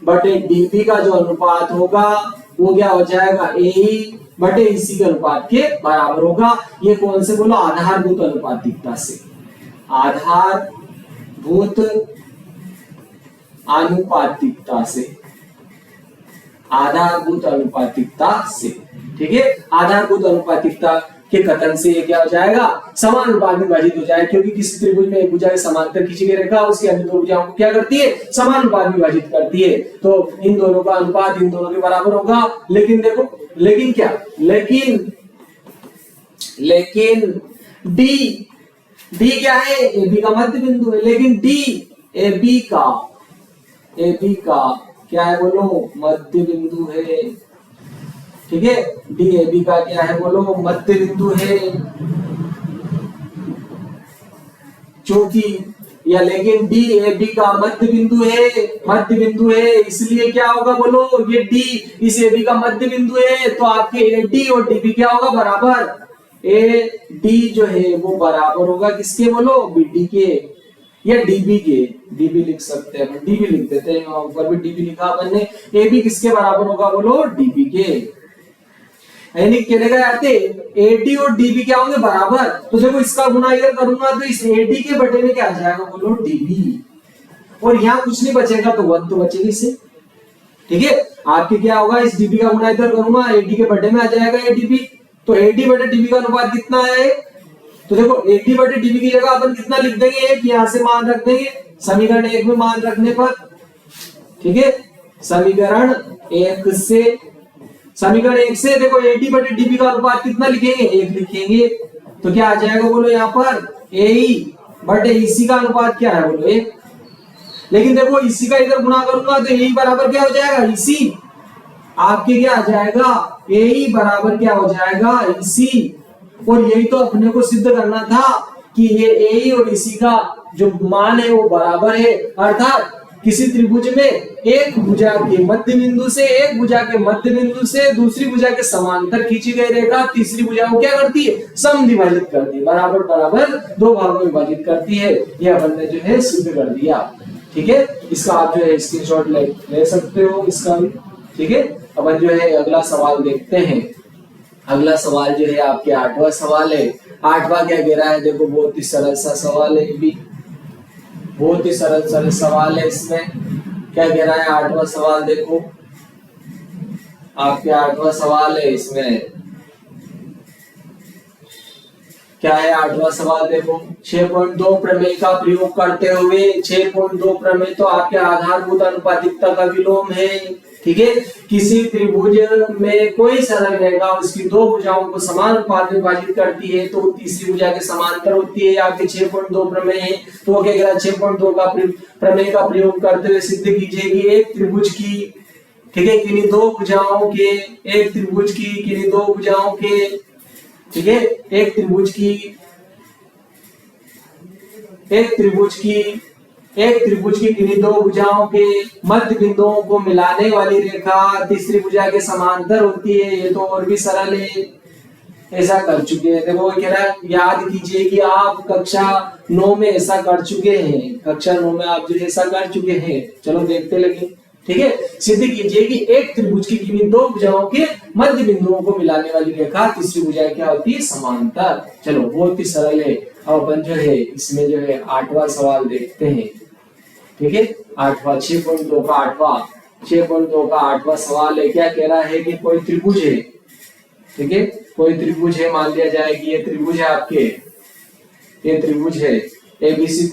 बटे DB का जो अनुपात होगा वो क्या हो जाएगा, AE बटे EC के अनुपात के बराबर होगा। ये कौन से बोलो, आधारभूत अनुपातिकता से, आधारभूत अनुपातिकता से, आधारभूत अनुपातिकता से, ठीक है। आधारभूत अनुपातिकता के कथन से ये क्या हो जाएगा, समान अनुपात में विभाजित हो जाएगा, क्योंकि किसी त्रिभुज में एक भुजा के समांतर खींची गई रेखा उसकी अन्य दो भुजाओं को क्या करती है, समान अनुपात में विभाजित करती है। तो इन दोनों का अनुपात इन दोनों के बराबर होगा। लेकिन देखो, लेकिन क्या, लेकिन डी क्या है, AB का मध्य बिंदु है। लेकिन AB का क्या है बोलो, मध्य बिंदु है, ठीक है। DAB का क्या है बोलो, मध्य बिंदु है, क्योंकि या लेकिन DAB का मध्य बिंदु है, इसलिए क्या होगा बोलो, ये D इस AB का मध्य बिंदु है, तो आपके AD और DB क्या होगा, बराबर। AD जो है वो बराबर होगा किसके बोलो, BD के या DB के, DB लिख सकते हैं, DB लिख देते हैं, ऊपर भी DB लिखा अपन ने। AB किसके बराबर होगा बोलो, DB के। यानी कहने का आते AD और DB क्या होंगे, बराबर। तो देखो इसका गुना इधर करूंगा तो इस AD के बटे में क्या आ जाएगा बोलो, DB, और यहाँ कुछ नहीं बचेगा तो 1 तो बचेगी इससे, ठीक है। आपके क्या होगा, इस DB का गुना इधर करूंगा, AD के बटे में आ जाएगा ADB। तो AD बटे DB का अनुपात कितना है, तो देखो AD बटे DB की जगह अपन कितना लिख देंगे, एक यहाँ से मान रख देंगे समीकरण 1 में मान रखने पर, ठीक है। समीकरण 1 से देखो AD बटे DB का अनुपात कितना लिखेंगे, 1 लिखेंगे। तो क्या आ जाएगा बोलो, यहाँ पर AE बटे EC का अनुपात क्या है बोलो, 1। लेकिन देखो EC का इधर गुना करूंगा तो AE बराबर क्या हो जाएगा, EC। आपके क्या आ जाएगा, AE बराबर क्या हो जाएगा, EC। और यही तो अपने को सिद्ध करना था कि ये AE और EC का जो मान है वो बराबर है। अर्थात किसी त्रिभुज में एक भुजा के मध्य बिंदु से दूसरी भुजा के समांतर खींची गई रेखा तीसरी भुजा को क्या करती है, समद्विभाजित करती है, बराबर बराबर दो भागों में विभाजित करती है। यह अपन ने जो है सिद्ध कर दिया, ठीक है। इसका आप जो है स्क्रीनशॉट ले सकते हो इसका भी, ठीक है। अपन जो है अगला सवाल देखते हैं। अगला सवाल जो है आपके 8वां सवाल है। 8वां क्या कह रहा है, देखो बहुत ही सरल सा सवाल है, भी बहुत ही सरल सवाल है। इसमें क्या कह रहा है 8वां सवाल, देखो आपके 8वां सवाल है, इसमें क्या है 8वां सवाल, देखो 6.2 प्रमेय का प्रयोग करते हुए 6.2 प्रमेय तो आपके आधारभूत अनुपातिकता का विलोम है, ठीक है। किसी त्रिभुज में कोई सरल रेखा उसकी दो भुजाओं को समान अनुपात में विभाजित करती है तो तीसरी भुजा के समांतर होती है। आपके 6.2 प्रमेय है, तो वो क्या कह रहा है 6.2 का प्रमेय का प्रयोग करते हुए सिद्ध कीजिए कि एक त्रिभुज की, ठीक है, किन्हीं दो भुजाओं के, एक त्रिभुज की किन्हीं दो भुजाओं के, ठीक है, एक त्रिभुज की किन्हीं दो भुजाओं के मध्य बिंदुओं को मिलाने वाली रेखा तीसरी भुजा के समांतर होती है। ये तो और भी सरल है, ऐसा कर चुके हैं। देखो कह रहा है याद कीजिए कि आप कक्षा 9 में ऐसा कर चुके हैं, कक्षा 9 में आप जो ऐसा कर चुके हैं। चलो देखते लगे, ठीक है। सिद्ध कीजिए कि एक त्रिभुज की किन्हीं दो भुजाओं के मध्य बिंदुओं को मिलाने वाली रेखा तीसरी भुजा क्या होती है, समांतर। चलो बहुत ही सरल है। अब अपन जो है इसमें जो है 8वां सवाल देखते हैं, ठीक है। 8वां 6.2 का 8वां सवाल है। क्या कह रहा है कि कोई त्रिभुज है, ठीक है, कोई त्रिभुज है, मान लिया जाए कि ये त्रिभुज है आपके, ये त्रिभुज है, एबीसी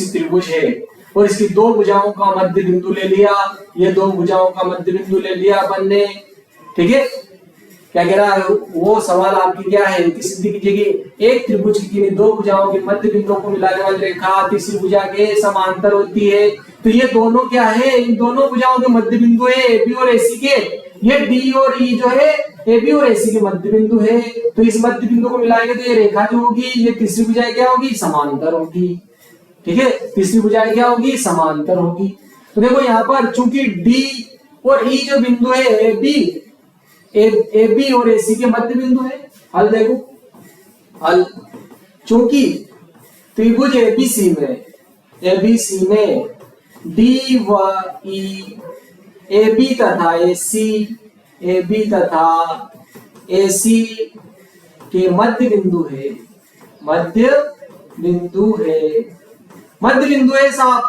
त्रिभुज है और इसकी दो भुजाओं का मध्य बिंदु ले लिया, ये दो भुजाओं का मध्य बिंदु ले लिया अपन ने, ठीक है। क्या कह रहा है वो सवाल आपकी क्या है कि सिद्ध कीजिए कि एक त्रिभुज की दो भुजाओं के मध्य बिंदुओं को मिलाने वाली रेखा तीसरी भुजा के समांतर होती है। तो ये दोनों क्या है, इन दोनों भुजाओं के मध्य बिंदु है एबी और एसी के। ये डी और ई जो है एबी और एसी के मध्य बिंदु है। तो इस मध्य बिंदु को मिलाएंगे तो ये रेखा जो होगी ये तीसरी भुजा क्या होगी, समांतर होगी, ठीक है। तीसरी भुजा क्या होगी, समांतर होगी। तो देखो यहाँ पर चूंकि डी और ई जो बिंदु है एबी, ए बी और ए सी के मध्य बिंदु है। हल देखो, हल चूंकि त्रिभुज एबीसी में डी व ई ए बी तथा ए सी के मध्य बिंदु है साहब।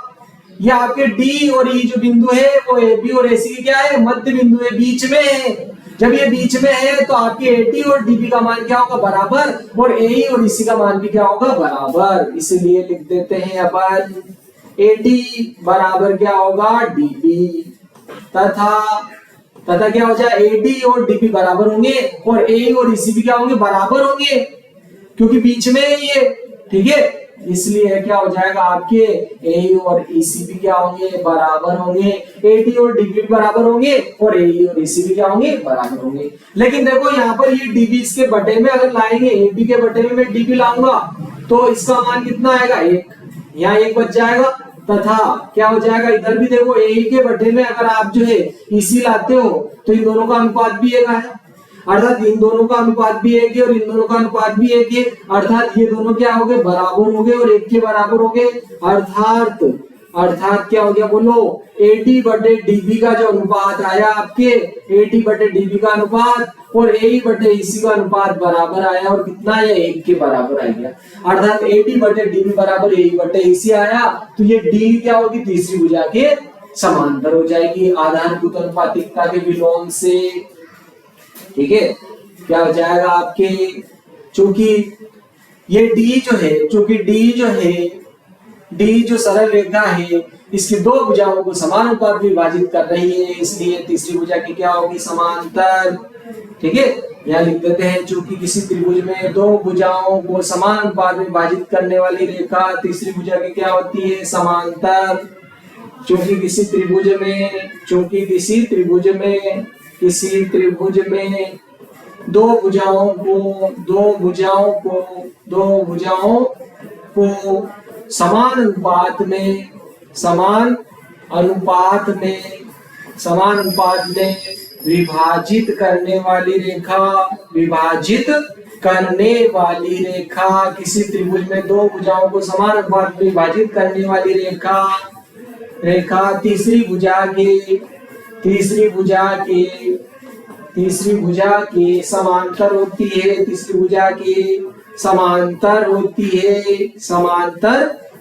ये आपके डी और ई जो बिंदु है वो ए बी और ए सी क्या है, मध्य बिंदु है, बीच में है। जब ये बीच में है तो आपके एडी और डीबी का मान क्या होगा, बराबर, और एई और ईसी का मान भी क्या होगा, बराबर। इसलिए लिख देते हैं अपन एडी बराबर क्या होगा, डीबी, तथा क्या हो जाए, एडी और डीबी बराबर होंगे और एई और ईसी भी क्या होंगे, बराबर होंगे, क्योंकि बीच में है ये, ठीक है। इसलिए क्या हो जाएगा, आपके ए और ईसी भी क्या होंगे, बराबर होंगे, एडी और डीबी बराबर होंगे और ए और ईसी भी क्या होंगे, बराबर होंगे। लेकिन देखो यहाँ पर ये डीबी इसके बटे में अगर लाएंगे, एडी के बटे में मैं डीबी लाऊंगा तो इसका मान कितना आएगा, 1, यहाँ 1 बच जाएगा। तथा क्या हो जाएगा, इधर भी देखो ए के बटे में अगर आप जो है ईसी लाते हो तो इन दोनों का अनुपात भी 1 है, अर्थात इन दोनों का अनुपात भी 1 है और इन दोनों का अनुपात भी 1 है, अर्थात ये दोनों क्या हो गए, बराबर हो गए और 1 के बराबर हो गए। अर्थात क्या हो गया, बोलो, एडी बटे डीबी का जो अनुपात आया आपके, एडी बटे डीबी का अनुपात और ए बटे ईसी का अनुपात बराबर आया और कितना है, 1 के बराबर आ गया। अर्थात एडी बटे डीबी बराबर ए बटे ईसी आया, तो ये डी क्या होगी, तीसरी भुजा के समांतर हो जाएगी आधारभूत अनुपातिकता के विलोम से, ठीक है। क्या हो जाएगा आपके, चूंकि ये डी जो सरल रेखा है इसकी 2 भुजाओं को समान अनुपात में विभाजित कर रही है, इसलिए तीसरी भुजा की क्या होगी, समांतर, ठीक है। यहाँ लिख देते हैं, चूंकि किसी त्रिभुज में 2 भुजाओं को समान अनुपात में विभाजित करने वाली रेखा तीसरी भुजा की क्या होती है, समांतर। चूंकि किसी त्रिभुज में 2 भुजाओं को समान अनुपात में विभाजित करने वाली रेखा किसी त्रिभुज में 2 भुजाओं को समान अनुपात में विभाजित करने वाली रेखा तीसरी भुजा के समांतर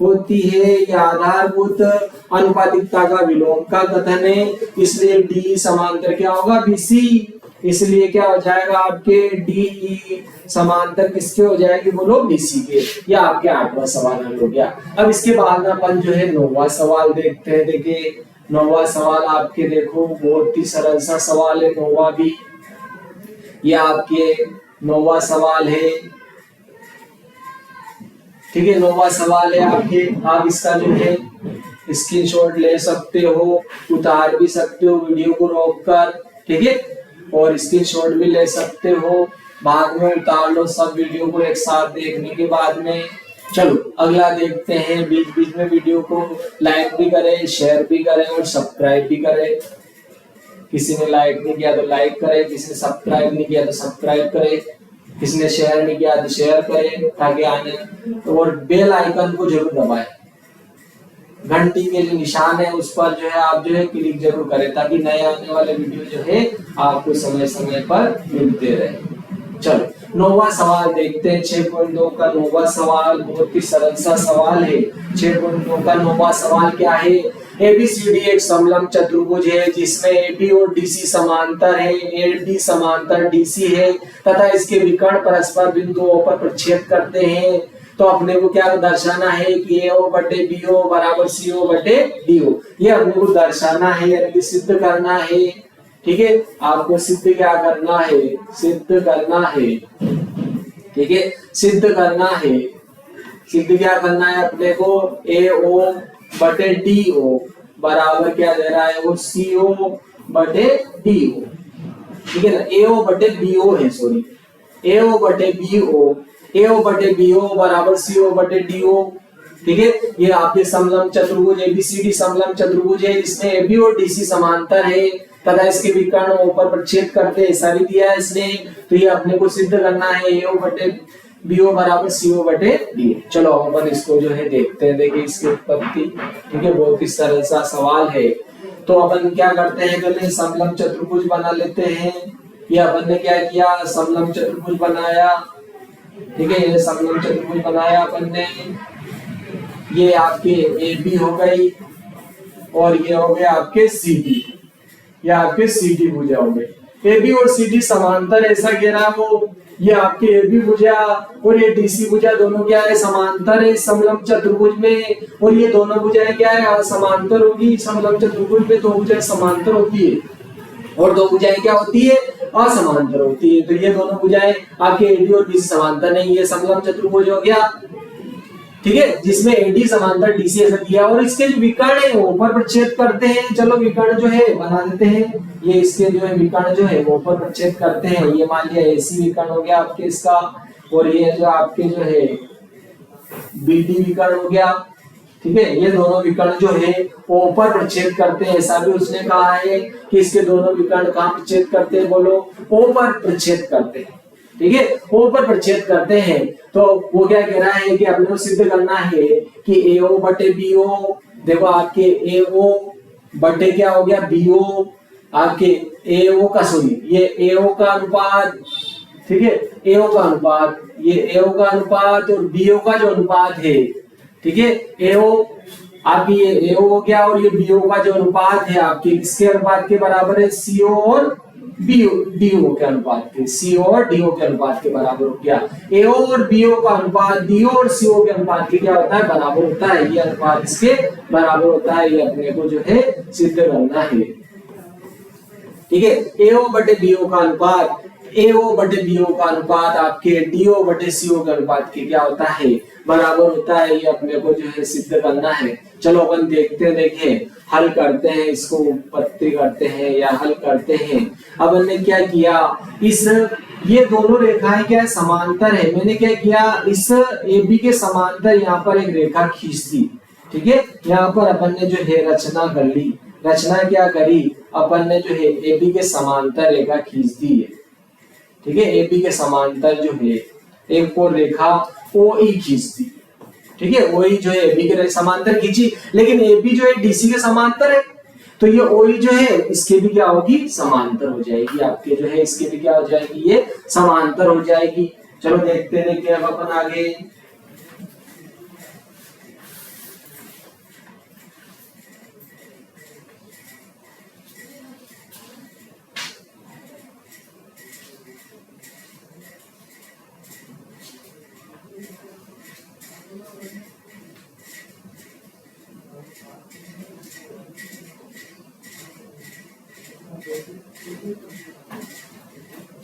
होती है। यह आधारभूत अनुपातिकता का विलोम का कथन है, इसलिए डी समांतर क्या होगा, बीसी। इसलिए क्या हो जाएगा आपके, डी समांतर किसके हो जाएगी, बोलो, बीसी के। यह आपके 8वां सवाल हो गया। अब इसके बाद अपन जो है 9वां सवाल देखते हैं। देखिए 9वां सवाल आपके देखो बहुत ही सरल सा सवाल है 9वां भी। यह आपके 9वां सवाल है, ठीक है। 9वां सवाल है आपके, आप इसका जो है स्क्रीनशॉट ले सकते हो, उतार भी सकते हो वीडियो को रोककर, ठीक है, और स्क्रीनशॉट भी ले सकते हो, बाद में उतार लो सब वीडियो को एक साथ देखने के बाद में। चलो अगला देखते हैं। बीच बीच में वीडियो को लाइक भी करें, शेयर भी करें और सब्सक्राइब भी करें। किसी ने लाइक नहीं किया तो लाइक करें, किसी ने सब्सक्राइब नहीं किया तो सब्सक्राइब करें, किसी ने शेयर नहीं किया तो शेयर करें, ताकि आने, और बेल आइकन को जरूर दबाएं। घंटी के जो निशान है उस पर जो है आप जो है क्लिक जरूर करें, ताकि नए आने वाले वीडियो जो है आपको समय समय पर मिलते रहे। चलो 9वां सवाल देखते हैं। 6.2 का 9वां सवाल बहुत ही सरल सा सवाल है। 6.2 का 9वां सवाल क्या है, एबीसीडी एक समलंब चतुर्भुज है जिसमें एबी और डीसी समांतर है, एबी समांतर डीसी है तथा इसके विकर्ण परस्पर बिंदुओं पर प्रक्षेप करते हैं। तो अपने को क्या दर्शाना है कि ए बटे बी ओ बराबर सी ओ बटे डी ओ, ये अपने को दर्शाना है, यानी सिद्ध करना है, ठीक है। आपको सिद्ध क्या करना है, सिद्ध करना है, ठीक है, सिद्ध करना है। सिद्ध क्या करना है अपने को, ए ओ बटे डी ओ बराबर क्या दे रहा है, वो सी ओ बटे डी ओ, ठीक है ना। ए ओ बटे बी ओ है, सॉरी, ए ओ बटे बी ओ, ए ओ बटे बी ओ बराबर सी ओ बटे डी ओ, ठीक है। ये आपके समलंब चतुर्भुज एबीसीडी समलंब चतुर्भुज है, जिसमें एबी और डीसी समांतर है तथा इसके विकर्ण ऊपर प्रक्षेप करते, ऐसा भी दिया है इसने। तो ये अपने को सिद्ध करना है एओ बटे बीओ बराबर सीओ बटे डी। चलो अपन इसको जो है देखते हैं। देखिए इसकी उत्पत्ति, ठीक है, बहुत ही सरल सा सवाल है। तो अपन क्या करते हैं, पहले समलंब चतुर्भुज बना लेते हैं। ये अपन ने क्या किया, समलंब चतुर्भुज बनाया, ठीक है, ये समलंब चतुर्भुज बनाया अपन ने। ये आपके ए बी हो गई और ये हो गया आपके सी डी, ये आपके सी डी भुजा हो गई। ए बी और सी डी समांतर, ऐसा कह रहा वो। ये आपके ए बी भुजा और ये डीसी भुजा दोनों क्या है, समांतर है समलंब चतुर्भुज में। और ये दोनों भुजाएं क्या है, समांतर होगी। समलंब चतुर्भुज में दो भुजाएं समांतर होती है और दो भुजाएं क्या होती है, असमांतर होती है। तो ये दोनों भुजाएं आपके एडी और डीसी समांतर नहीं, ये समलंब चतुर्भुज हो गया, ठीक है, जिसमें एडी समांतर डीसी ऐसा दिया। और इसके जो विकर्ण है वो ऊपर प्रक्षेप करते हैं। चलो विकर्ण जो है बना देते हैं। ये इसके जो है विकर्ण जो है वो ऊपर प्रक्षेप करते हैं। ये मान लिया एसी विकर्ण हो गया आपके इसका, और ये जो आपके जो है बीडी विकर्ण हो गया, ठीक है। ये दोनों विकर्ण जो है वो ऊपर प्रक्षेप करते हैं, ऐसा भी उसने कहा है कि इसके दोनों विकर्ण कहाँ प्रक्षेप करते हैं, बोलो ऊपर प्रक्षेप करते हैं, ठीक है, ऊपर प्रक्षेप करते हैं। तो वो क्या कह रहा है कि अपने को सिद्ध करना है कि एओ बटे बीओ, देखो आपके एओ बटे क्या हो गया बीओ, आपके एओ का सॉरी ये एओ का अनुपात, ठीक है, एओ का अनुपात, ये एओ का अनुपात और बीओ का जो अनुपात है, ठीक है, एओ आपकी ये एओ हो गया और ये बीओ का जो अनुपात है आपके किसके अनुपात के बराबर है, सीओ और डीओ के अनुपात के, सीओ और डीओ के अनुपात के बराबर हो गया। एओ और बीओ का अनुपात डीओ और सीओ के अनुपात के क्या होता है, बराबर होता है। ये अनुपात इसके बराबर होता है, ये अपने को जो है सिद्ध करना है, ठीक है। एओ बटे बीओ का अनुपात, एओ बटे बीओ का अनुपात आपके डीओ बटे सीओ के अनुपात के क्या होता है, बराबर होता है। ये अपने को जो है सिद्ध करना है। चलो अपन देखते हैं, देखें हल करते हैं, इसको उत्पत्ति करते हैं या हल करते हैं। अब हमने क्या किया, इस ये दोनों रेखाएं क्या है, समांतर है। मैंने क्या किया, इस AB के समांतर यहाँ पर एक रेखा खींच दी, ठीक है। यहाँ पर अपन ने जो है रचना कर ली। रचना क्या करी, अपन ने जो है AB के समांतर रेखा खींच दी है, ठीक है। AB के समांतर जो है एक और रेखा OE खींच दी, ठीक है। OE जो है AB के समांतर खींची, लेकिन AB जो है DC के समांतर है, तो ये OE जो है इसके भी क्या होगी, समांतर हो जाएगी। आपके जो है इसके भी क्या हो जाएगी, ये समांतर हो जाएगी। चलो देखते देखते अब अपन आगे।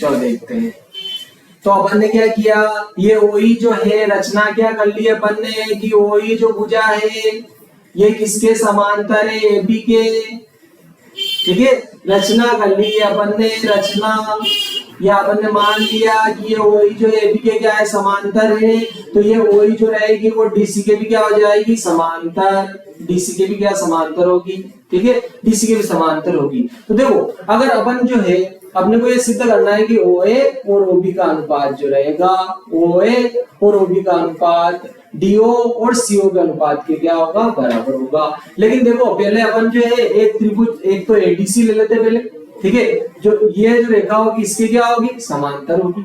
चलो देखते हैं। तो अपन ने क्या किया, ये OE जो है रचना क्या कर ली अपन ने कि OE जो भुजा है ये किसके समांतर है, AB के, ठीक है। रचना कर ली अपन ने, रचना या अपन ने मान लिया कि ये OE जो है AB के क्या है, समांतर है। तो ये OE जो रहेगी वो DC के भी क्या हो जाएगी, समांतर, DC के भी क्या समांतर होगी, ठीक है, DC के भी समांतर होगी। तो देखो अगर अपन जो है अपने को ये सिद्ध करना है कि OA और OB का अनुपात जो रहेगा, OA और OB का अनुपात DO और CO के अनुपात के क्या होगा, बराबर होगा। लेकिन देखो पहले अपन जो है एक त्रिभुज, एक तो ADC ले लेते पहले, ठीक है। जो ये जो रेखा होगी इसके क्या होगी, समांतर होगी।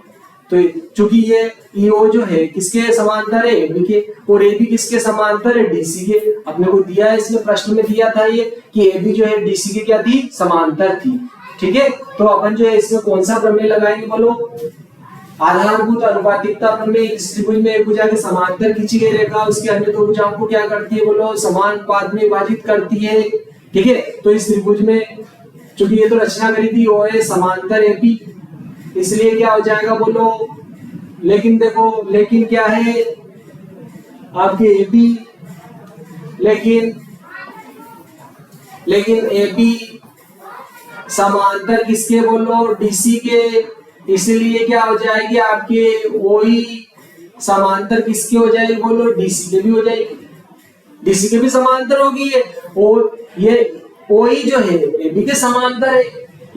तो चूंकि ये EO जो है किसके समांतर है, AB के, और AB किसके समांतर है, DC के। अपने को दिया है इसमें प्रश्न में दिया था ये कि AB जो है DC के क्या थी, समांतर थी, ठीक है। तो अपन जो है इसमें कौन सा प्रमेय लगाएंगे, बोलो, आधारभूत अनुपातिकता प्रमेय। इस त्रिभुज में एक भुजा के समांतर खींची गई रेखा उसके अन्य दो भुजाओं को क्या करती है, बोलो, समान अनुपात में विभाजित करती है, ठीक है। तो इस त्रिभुज में चूंकि ये तो रचना करी थी OA समांतर AB, इसलिए क्या हो जाएगा, बोलो। लेकिन देखो, लेकिन क्या है आपके AB, लेकिन AB समांतर किसके, बोलो, DC के। इसलिए क्या हो जाएगी आपके OE समांतर किसके हो जाएगी, बोलो, DC के भी हो जाएगी, डीसी के भी समांतर होगी ये, और ये ओई जो है एबी के समांतर है।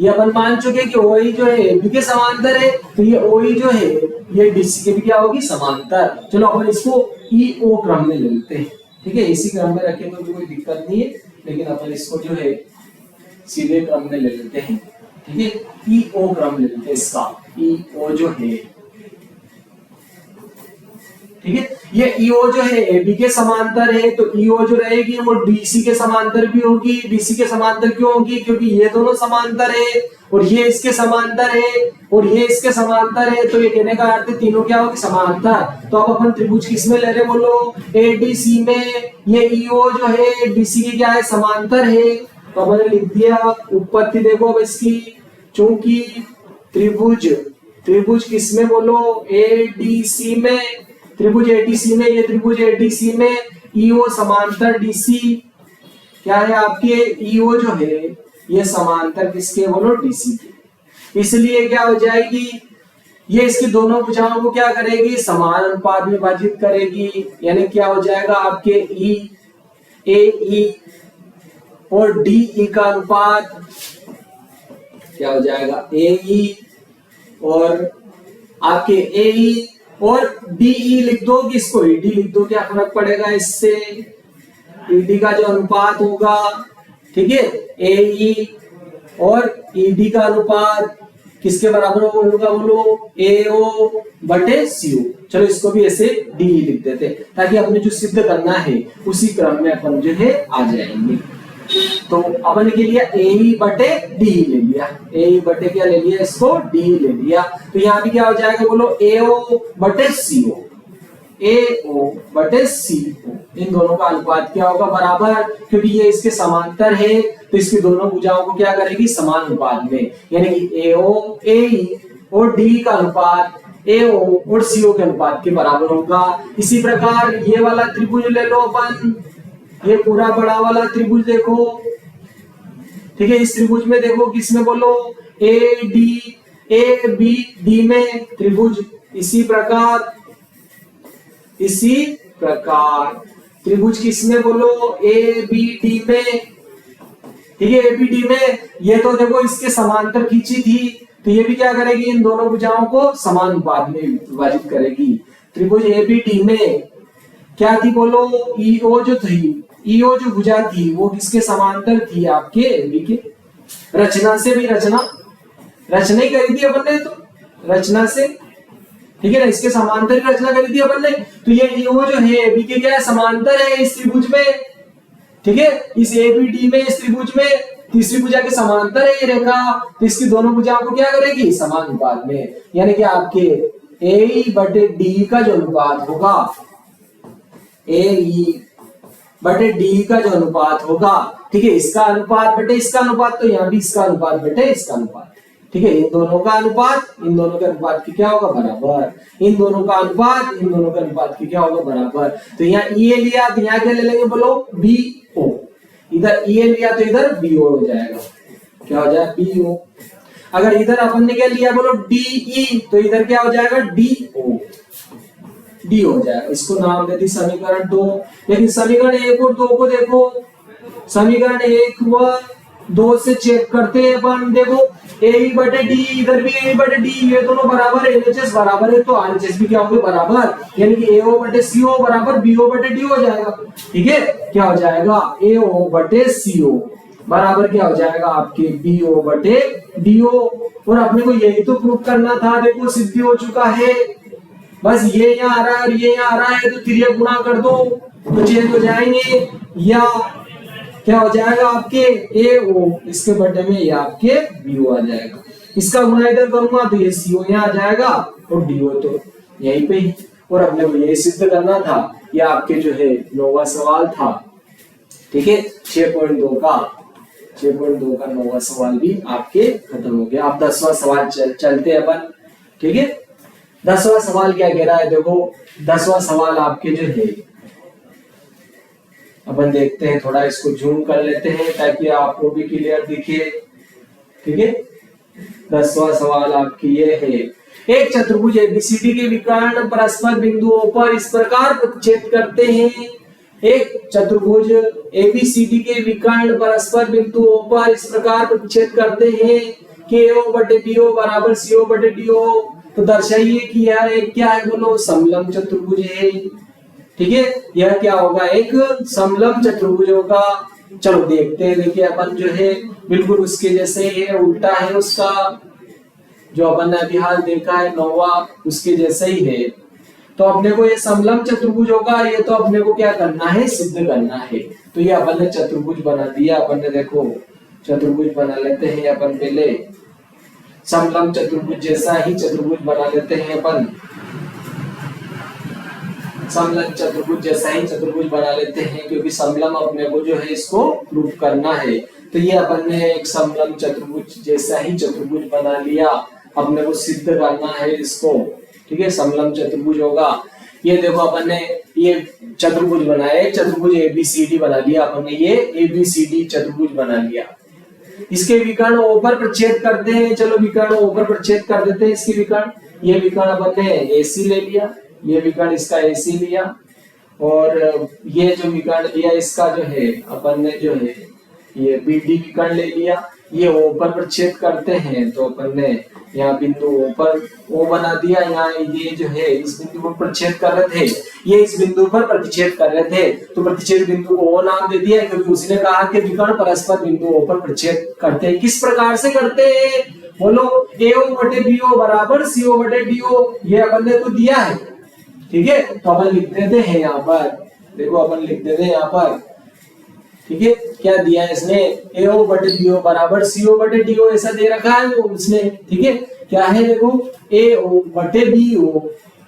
ये अपन मान चुके कि ओई जो है एबी के समांतर है, तो ये ओई जो है ये डीसी के भी क्या होगी, समांतर। चलो अपन इसको ईओ क्रम में ले लेते हैं, ठीक है, इसी क्रम में रखे तो भी कोई दिक्कत नहीं है, लेकिन अपन इसको जो है सीधे क्रम में ले लेते हैं, ठीक है। ईओ क्रम ले लेते हैं इसका, ईओ जो है, ठीक है। ये ईओ जो है एबी के समांतर है, तो ईओ जो रहेगी वो डीसी के समांतर भी होगी। डीसी के समांतर क्यों होगी, क्योंकि ये दोनों समांतर है और ये इसके समांतर है और ये इसके समांतर है, तो ये कहने का अर्थ तीनों क्या होगी, समांतर। तो अब अपन त्रिभुज किसमें ले रहे बोलो, एडीसी में। ये ईओ जो है डीसी की क्या है, समांतर है, तो अपन लिख दिया। उत्पत्ति देखो अब इसकी, चूंकि त्रिभुज किसमें बोलो, एडीसी में। त्रिभुज एडीसी में, ये त्रिभुज एडीसी में ईओ समांतर डीसी क्या है आपके, ईओ जो है ये समांतर किसके बोलो, डीसी के। इसलिए क्या हो जाएगी, ये इसकी दोनों भुजाओं को क्या करेगी, समान अनुपात में विभाजित करेगी। यानी क्या हो जाएगा आपके ई ए और डी का अनुपात क्या हो जाएगा, ए और आपके ए और डीई लिख दो, किसको ईडी लिख दो, क्या फर्क पड़ेगा इससे। ईडी का जो अनुपात होगा, ठीक है, एई और ईडी का अनुपात किसके बराबर होगा बोलो, एओ बटे सीओ। चलो इसको भी ऐसे डी लिख देते ताकि अपने जो सिद्ध करना है उसी क्रम में अपन जो है आ जाएंगे। तो अपन के लिए ए बटे डी ले लिया, ए बटे क्या ले लिया, इसको डी ले लिया। तो यहाँ भी क्या हो जाएगा बोलो, एओ बटे सीओ, एओ बटे सीओ, इन दोनों का अनुपात क्या होगा, बराबर। क्योंकि ये इसके समांतर है तो इसकी दोनों भुजाओं को क्या करेगी, समान अनुपात में। यानी कि एओ ए और डी का अनुपात एओ और सीओ के अनुपात के बराबर होगा। इसी प्रकार ये वाला त्रिभुज ले लो अपन, ये पूरा बड़ा वाला त्रिभुज देखो, ठीक है। इस त्रिभुज में देखो किसमें बोलो, A D, A B D में त्रिभुज। इसी प्रकार त्रिभुज किसमें बोलो, ए बी डी में, ठीक है। ए बी डी में ये तो देखो इसके समांतर खींची थी, तो ये भी क्या करेगी, इन दोनों भुजाओं को समान अनुपात में विभाजित करेगी। त्रिभुज ए बी डी में क्या थी बोलो, ईओ जो थी, ईओ जो भुजा थी वो किसके समांतर थी, आपके एबी के। रचना से भी रचना ही करी थी अपन ने, तो रचना से, ठीक है ना, इसके समांतर ही रचना करी थी अपन ने। तो ये ईओ जो है एबी के क्या है, समांतर है इस त्रिभुज में, ठीक है। इस एबीडी में, इस त्रिभुज में तीसरी भुजा के समांतर है ये रेखा, तो इसकी दोनों भुजाओं को क्या करेगी, समान अनुपात में। यानी कि आपके ए बटे डी का जो अनुपात होगा, ए बटे डी का जो अनुपात होगा, ठीक है, इसका अनुपात बटे इसका अनुपात, तो यहाँ भी इसका अनुपात बटे इसका अनुपात, ठीक है। इन दोनों का अनुपात इन दोनों के अनुपात की क्या होगा, बराबर। इन दोनों का अनुपात इन दोनों के अनुपात की क्या होगा, बराबर। तो यहाँ ए लिया तो यहाँ क्या ले लेंगे बोलो, बी ओ। इधर ए लिया तो इधर बी ओ हो जाएगा, क्या हो जाएगा, बी ओ। अगर इधर अपन ने क्या लिया बोलो, डी तो इधर क्या हो जाएगा, डी ओ, डी हो जाएगा। इसको नाम देती समीकरण 2। लेकिन समीकरण 1 और 2 को देखो, समीकरण 1 व 2 से चेक करते हैं अपन। देखो ए बटे डी, इधर भी ए बटे डी, ये दोनों बराबर है, एलएचएस बराबर है, तो आरएचएस भी क्या होंगे, बराबर। यानी कि एओ बटे सीओ बराबर बीओ बटे डी हो जाएगा, ठीक है। क्या हो जाएगा, एओ बटे सीओ बराबर क्या हो जाएगा आपके, बीओ बटे डीओ। और अपने को यही तो प्रूव करना था, देखो सिद्धि हो चुका है। बस ये यहाँ आ रहा है और ये यहाँ आ रहा है, तो तिर्यक गुणा कर दो तो चेंज हो जाएंगे, या क्या हो जाएगा आपके ए ओ, इसके बटे में ये आपके बी ओ आ जाएगा। इसका गुणा इधर करूंगा तो ये सी ओ यहाँ आ जाएगा और डी ओ तो यहीं पे ही। और अपने को यही सिद्ध करना था, ये आपके जो है 9वां सवाल था, ठीक है। 6.2 का 9वां सवाल भी आपके खत्म हो गया। अब 10वां सवाल चलते हैं अपन, ठीक है। 10वां सवाल क्या कह रहा है, देखो 10वां सवाल आपके जो है, अपन देखते हैं, थोड़ा इसको जूम कर लेते हैं ताकि आपको भी क्लियर दिखे, ठीक है। 10वां सवाल आपकी ये है, एक चतुर्भुज एबीसीडी के विकर्ण परस्पर बिंदुओं पर इस प्रकार प्रतिच्छेद करते हैं एक चतुर्भुज एबीसीडी के विकर्ण परस्पर बिंदुओं पर इस प्रकार प्रतिच्छेद करते हैं कि AO बटे BO बराबर CO बटे DO। तो दर्शाइए कि यह एक क्या है, बोलो समलंब चतुर्भुज है। ठीक है, यह क्या होगा, एक समलंब चतुर्भुज होगा। चलो देखते हैं, देखिए अपन जो है बिल्कुल उसके जैसे ही है, उल्टा है उसका, जो अपन ने अभी हाल देखा है 9वां उसके जैसे ही है। तो अपने को ये समलंब चतुर्भुज होगा, ये तो अपने को क्या करना है, सिद्ध करना है। तो ये अपन ने चतुर्भुज बना दिया, अपन ने देखो चतुर्भुज बना लेते हैं अपन, पहले समलंब चतुर्भुज जैसा ही चतुर्भुज बना लेते हैं अपन, समलंब चतुर्भुज जैसा ही चतुर्भुज बना लेते हैं, क्योंकि समलंब अपने को जो है इसको प्रूव करना है। तो ये अपन ने एक समलंब चतुर्भुज जैसा ही चतुर्भुज बना लिया, अपने को सिद्ध करना है इसको। ठीक है, समलंब चतुर्भुज होगा। ये देखो अपन ने ये चतुर्भुज बनाया, एक चतुर्भुज एबीसीडी बना लिया अपन ने, ये एबीसीडी चतुर्भुज बना लिया। इसके विकर्ण O पर प्रच्छेद करते हैं। चलो विकर्ण O पर प्रच्छेद कर देते हैं इसके विकर्ण। ये विकर्ण अपन ने AC ले लिया, ये विकर्ण इसका AC लिया, और ये जो विकर्ण लिया इसका जो है अपन ने जो है ये BD विकर्ण ले लिया। ये O पर प्रच्छेद करते हैं, तो अपन ने यहाँ बिंदु O पर O बना दिया। यहाँ ये जो है इस बिंदु पर प्रच्छेद कर रहे थे, ये इस बिंदु पर प्रतिच्छेद कर रहे थे, तो प्रतिच्छेद बिंदु को O नाम दे दिया, क्योंकि उसने कहा कि विकर्ण परस्पर बिंदु O पर प्रच्छेद करते हैं। किस प्रकार से करते हैं, बोलो AO बटे BO बराबर CO बटे DO, ये अपन ने तो दिया है। ठीक है, तो अपन लिख देते हैं यहाँ पर, देखो अपन लिख देते हैं यहाँ पर। ठीक है, क्या दिया है इसने, AO बटे BO बराबर CO बटे DO, ऐसा दे रखा है वो उसने। ठीक है, क्या है देखो AO बटे BO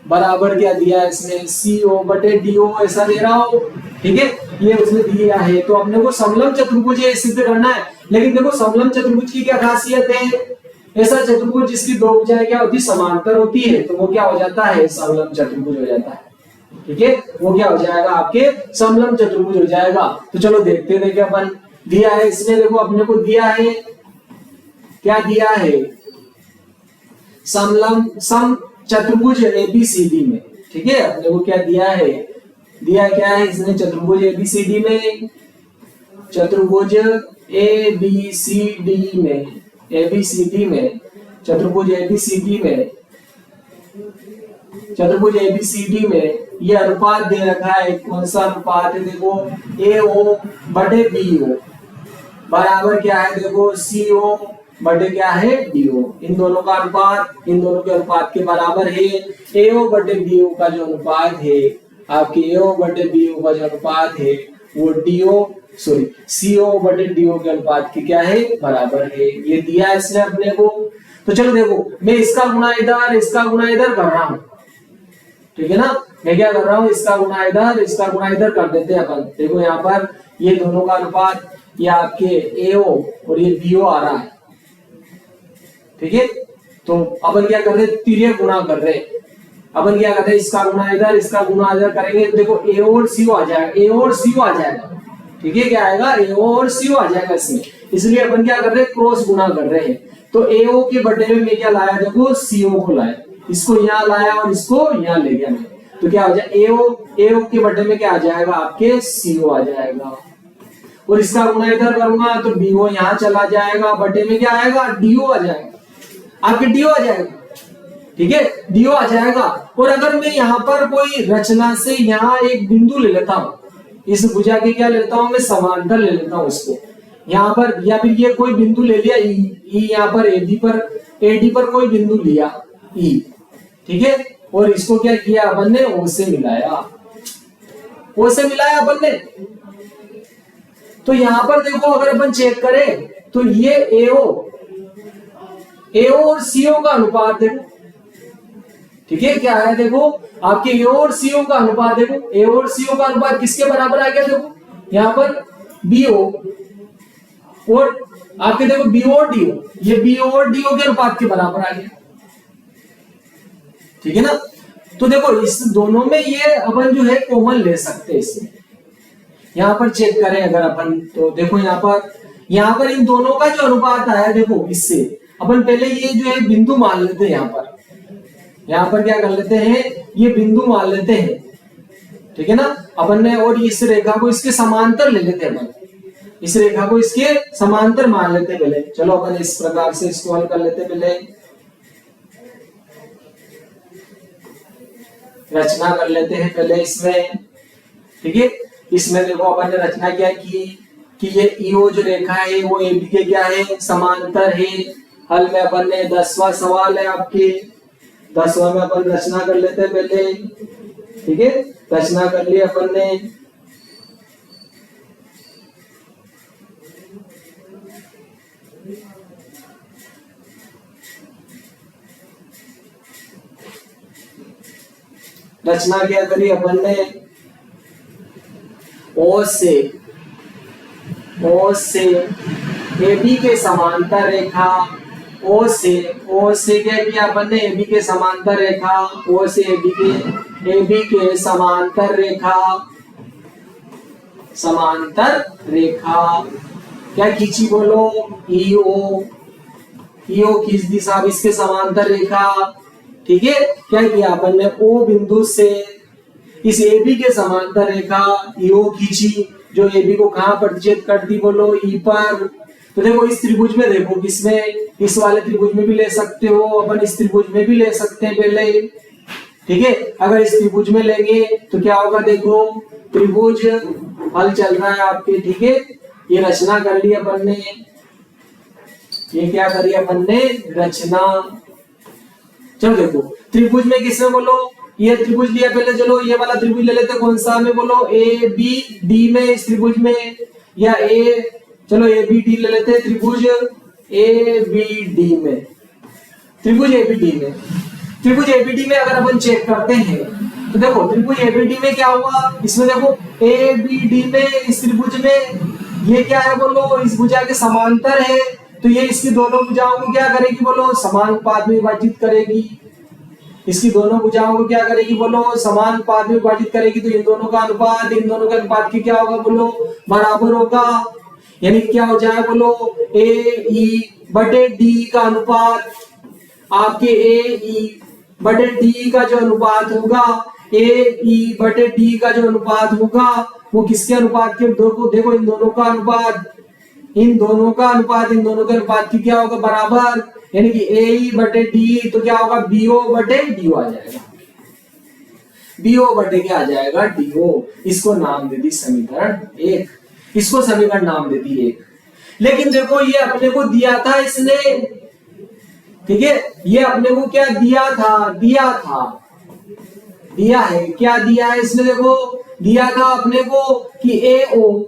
बराबर क्या दिया है इसने, CO बटे DO, ऐसा दे रहा हो। ठीक है, ये उसने दिया है। तो अपने को समलंब चतुर्भुज ये सिद्ध करना है। लेकिन देखो समलंब चतुर्भुज की क्या खासियत है, ऐसा चतुर्भुज जिसकी दो भुजाएं क्या होती, समांतर होती है, तो वो क्या हो जाता है, समलंब चतुर्भुज हो जाता है। ठीक है, वो क्या हो जाएगा, आपके समलंब चतुर्भुज हो जाएगा। तो चलो देखते देखिए अपन, दिया है इसने, देखो अपने को दिया है, क्या दिया है, समलंब सम चतुर्भुज एबीसीडी में। ठीक है, अपने को क्या दिया है, दिया क्या है इसने, चतुर्भुज एबीसीडी में, चतुर्भुज एबीसीडी में, एबीसीडी में, चतुर्भुज एबीसीडी में, चतुर्भुज एबीसीडी में ये अनुपात दे रखा है। कौन सा अनुपात है, देखो AO बटे BO बराबर क्या है, देखो CO बटे क्या है DO। इन दोनों का अनुपात, इन दोनों के अनुपात के बराबर है। AO बटे BO का जो अनुपात है, आपके AO बटे BO का जो अनुपात है वो CO बटे DO के अनुपात के क्या है, बराबर है। ये दिया है इसने अपने को। तो चलो देखो, मैं इसका गुणा इधर, इसका गुणा इधर कर रहा हूं। ठीक है ना, मैं क्या कर रहा हूं, इसका गुणा इधर, इसका गुणा इधर कर देते हैं अपन। देखो यहाँ पर ये दोनों का अनुपात, ये आपके AO और ये BO आ रहा है। ठीक है, तो अपन क्या कर रहे हैं, तिर्यक गुणा कर रहे हैं। अपन क्या कर रहे हैं, इसका गुणा इधर, इसका गुणा इधर करेंगे, देखो AO और CO आ जाएगा, AO और CO आ जाएगा। ठीक है, क्या आएगा, AO और CO आ जाएगा इसमें। इसलिए अपन क्या कर रहे हैं, क्रॉस गुणा कर रहे हैं। तो AO के बटे में मैं क्या लाया, देखो CO को लाया, इसको यहाँ लाया और इसको यहाँ ले गया मैं। तो क्या हो जाएगा, AO के बटे में क्या आ जाएगा, आपके CO आ जाएगा। और इसका गुणा इधर करूंगा तो BO यहाँ चला जाएगा, बटे में क्या आएगा, DO आ जाएगा, आपके DO आ जाएगा। ठीक है, DO आ जाएगा। और अगर मैं यहाँ पर कोई रचना से यहाँ एक बिंदु ले लेता हूँ, इस भुजा के क्या ले लेता हूँ मैं, समांतर ले लेता हूँ इसको यहाँ पर, या फिर ये कोई बिंदु ले लिया E यहाँ पर AD पर कोई बिंदु लिया E। ठीक है, और इसको क्या किया अपन ने, O से मिलाया, O से मिलाया अपन ने। तो यहां पर देखो अगर अपन चेक करें तो ये AO और CO का अनुपात देखो। ठीक है, क्या है, देखो आपके AO और CO का अनुपात देखो, AO और CO का अनुपात किसके बराबर आ गया, देखो यहाँ पर BO और आपके देखो BO और DO, ये BO और DO के अनुपात के बराबर आ गया। ठीक है ना, तो देखो इस दोनों में ये अपन जो है कॉमन ले सकते हैं इसमें। यहाँ पर चेक करें अगर अपन, तो देखो यहाँ पर इन दोनों का जो अनुपात आया, देखो इससे अपन पहले ये जो है बिंदु मान लेते हैं। यहाँ पर क्या कर लेते हैं, ये बिंदु मान लेते हैं। ठीक है ना, अपन ने, और इस रेखा को इसके समांतर ले लेते हैं, इस रेखा को इसके समांतर मान लेते पहले। चलो अपन इस प्रकार से इसको हल कर लेते पहले, रचना कर लेते हैं पहले इसमें। ठीक है, इसमें देखो अपन ने रचना क्या की कि ये ईओ जो रेखा है वो एबी के क्या है, समांतर है। हल में अपन ने 10वां सवाल है आपके, 10वां में अपन रचना कर लेते हैं पहले। ठीक है, रचना कर ली अपन ने। रचना क्या करी अपन ने, ओ से AB के समांतर रेखा, ओ से क्या किया अपन ने, AB के समांतर रेखा, ओ से AB के समांतर रेखा क्या खींची बोलो, ईओ खींच दी साहब इसके समांतर रेखा। ठीक है, क्या किया अपन ने, ओ बिंदु से इस AB के समांतर रेखा ईओ खींची, जो AB को कहां प्रतिच्छेद कर दी बोलो, ई पर। तो देखो इस त्रिभुज में, देखो किसमें, इस वाले त्रिभुज में भी ले सकते हो अपन, इस त्रिभुज में भी ले सकते हैं पहले। ठीक है, अगर इस त्रिभुज में लेंगे तो क्या होगा, देखो त्रिभुज हल चल रहा है आपके। ठीक है, ये रचना कर ली अपन ने, ये क्या करी अपन ने, रचना। चलो देखो त्रिभुज में किसमें बोलो, ये त्रिभुज लिया पहले, चलो ये वाला त्रिभुज ले लेते, कौन सा में बोलो, ए बी डी में, इस त्रिभुज में, या चलो ए बी डी ले लेते हैं, त्रिभुज ए बी डी में, त्रिभुज ए बी डी में। त्रिभुज ए बी डी में अगर अपन चेक करते हैं तो देखो त्रिभुज ए बी डी में क्या हुआ, इसमें देखो ए बी डी में, इस त्रिभुज में ये क्या है बोलो, इस भुजा के समांतर है, तो ये इसकी दोनों भुजाओं को क्या करेगी बोलो, समान अनुपात में विभाजित करेगी। इसकी दोनों भुजाओं को क्या करेगी बोलो, समान अनुपात में विभाजित करेगी। तो इन दोनों का अनुपात, इन दोनों के अनुपात की क्या होगा बोलो, बराबर होगा। यानी क्या हो जाए बोलो, ए ई बटे डी का अनुपात, आपके ए ई बटे डी का जो अनुपात होगा, ए ई बटे डी का जो अनुपात होगा वो किसके अनुपात के, देखो इन दोनों का अनुपात, इन दोनों का अनुपात, इन दोनों के अनुपात की क्या होगा, बराबर। यानी कि ए ई बटे डी तो क्या होगा, बीओ बटे डीओ आ जाएगा, बीओ बटे क्या आ जाएगा, डीओ। इसको नाम दे दी समीकरण 1, इसको समीकरण नाम दे दी 1। लेकिन देखो ये अपने को दिया था इसने, ठीक है, ये अपने को क्या दिया है, क्या दिया है इसने, देखो दिया था अपने को कि एओ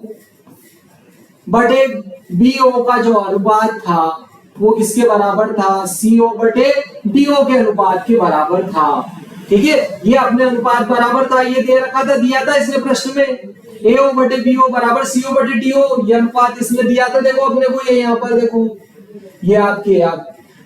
बटे बीओ का जो अनुपात था वो किसके बराबर था, सीओ बटे डीओ के अनुपात के बराबर था। ठीक है, ये अपने अनुपात बराबर था, ये दे रखा था, दिया था इसने प्रश्न में, एओ बटे बीओ बराबर सीओ बटे डीओ, ये अनुपात इसने दिया था। देखो अपने को ये यहाँ पर देखो, ये आपके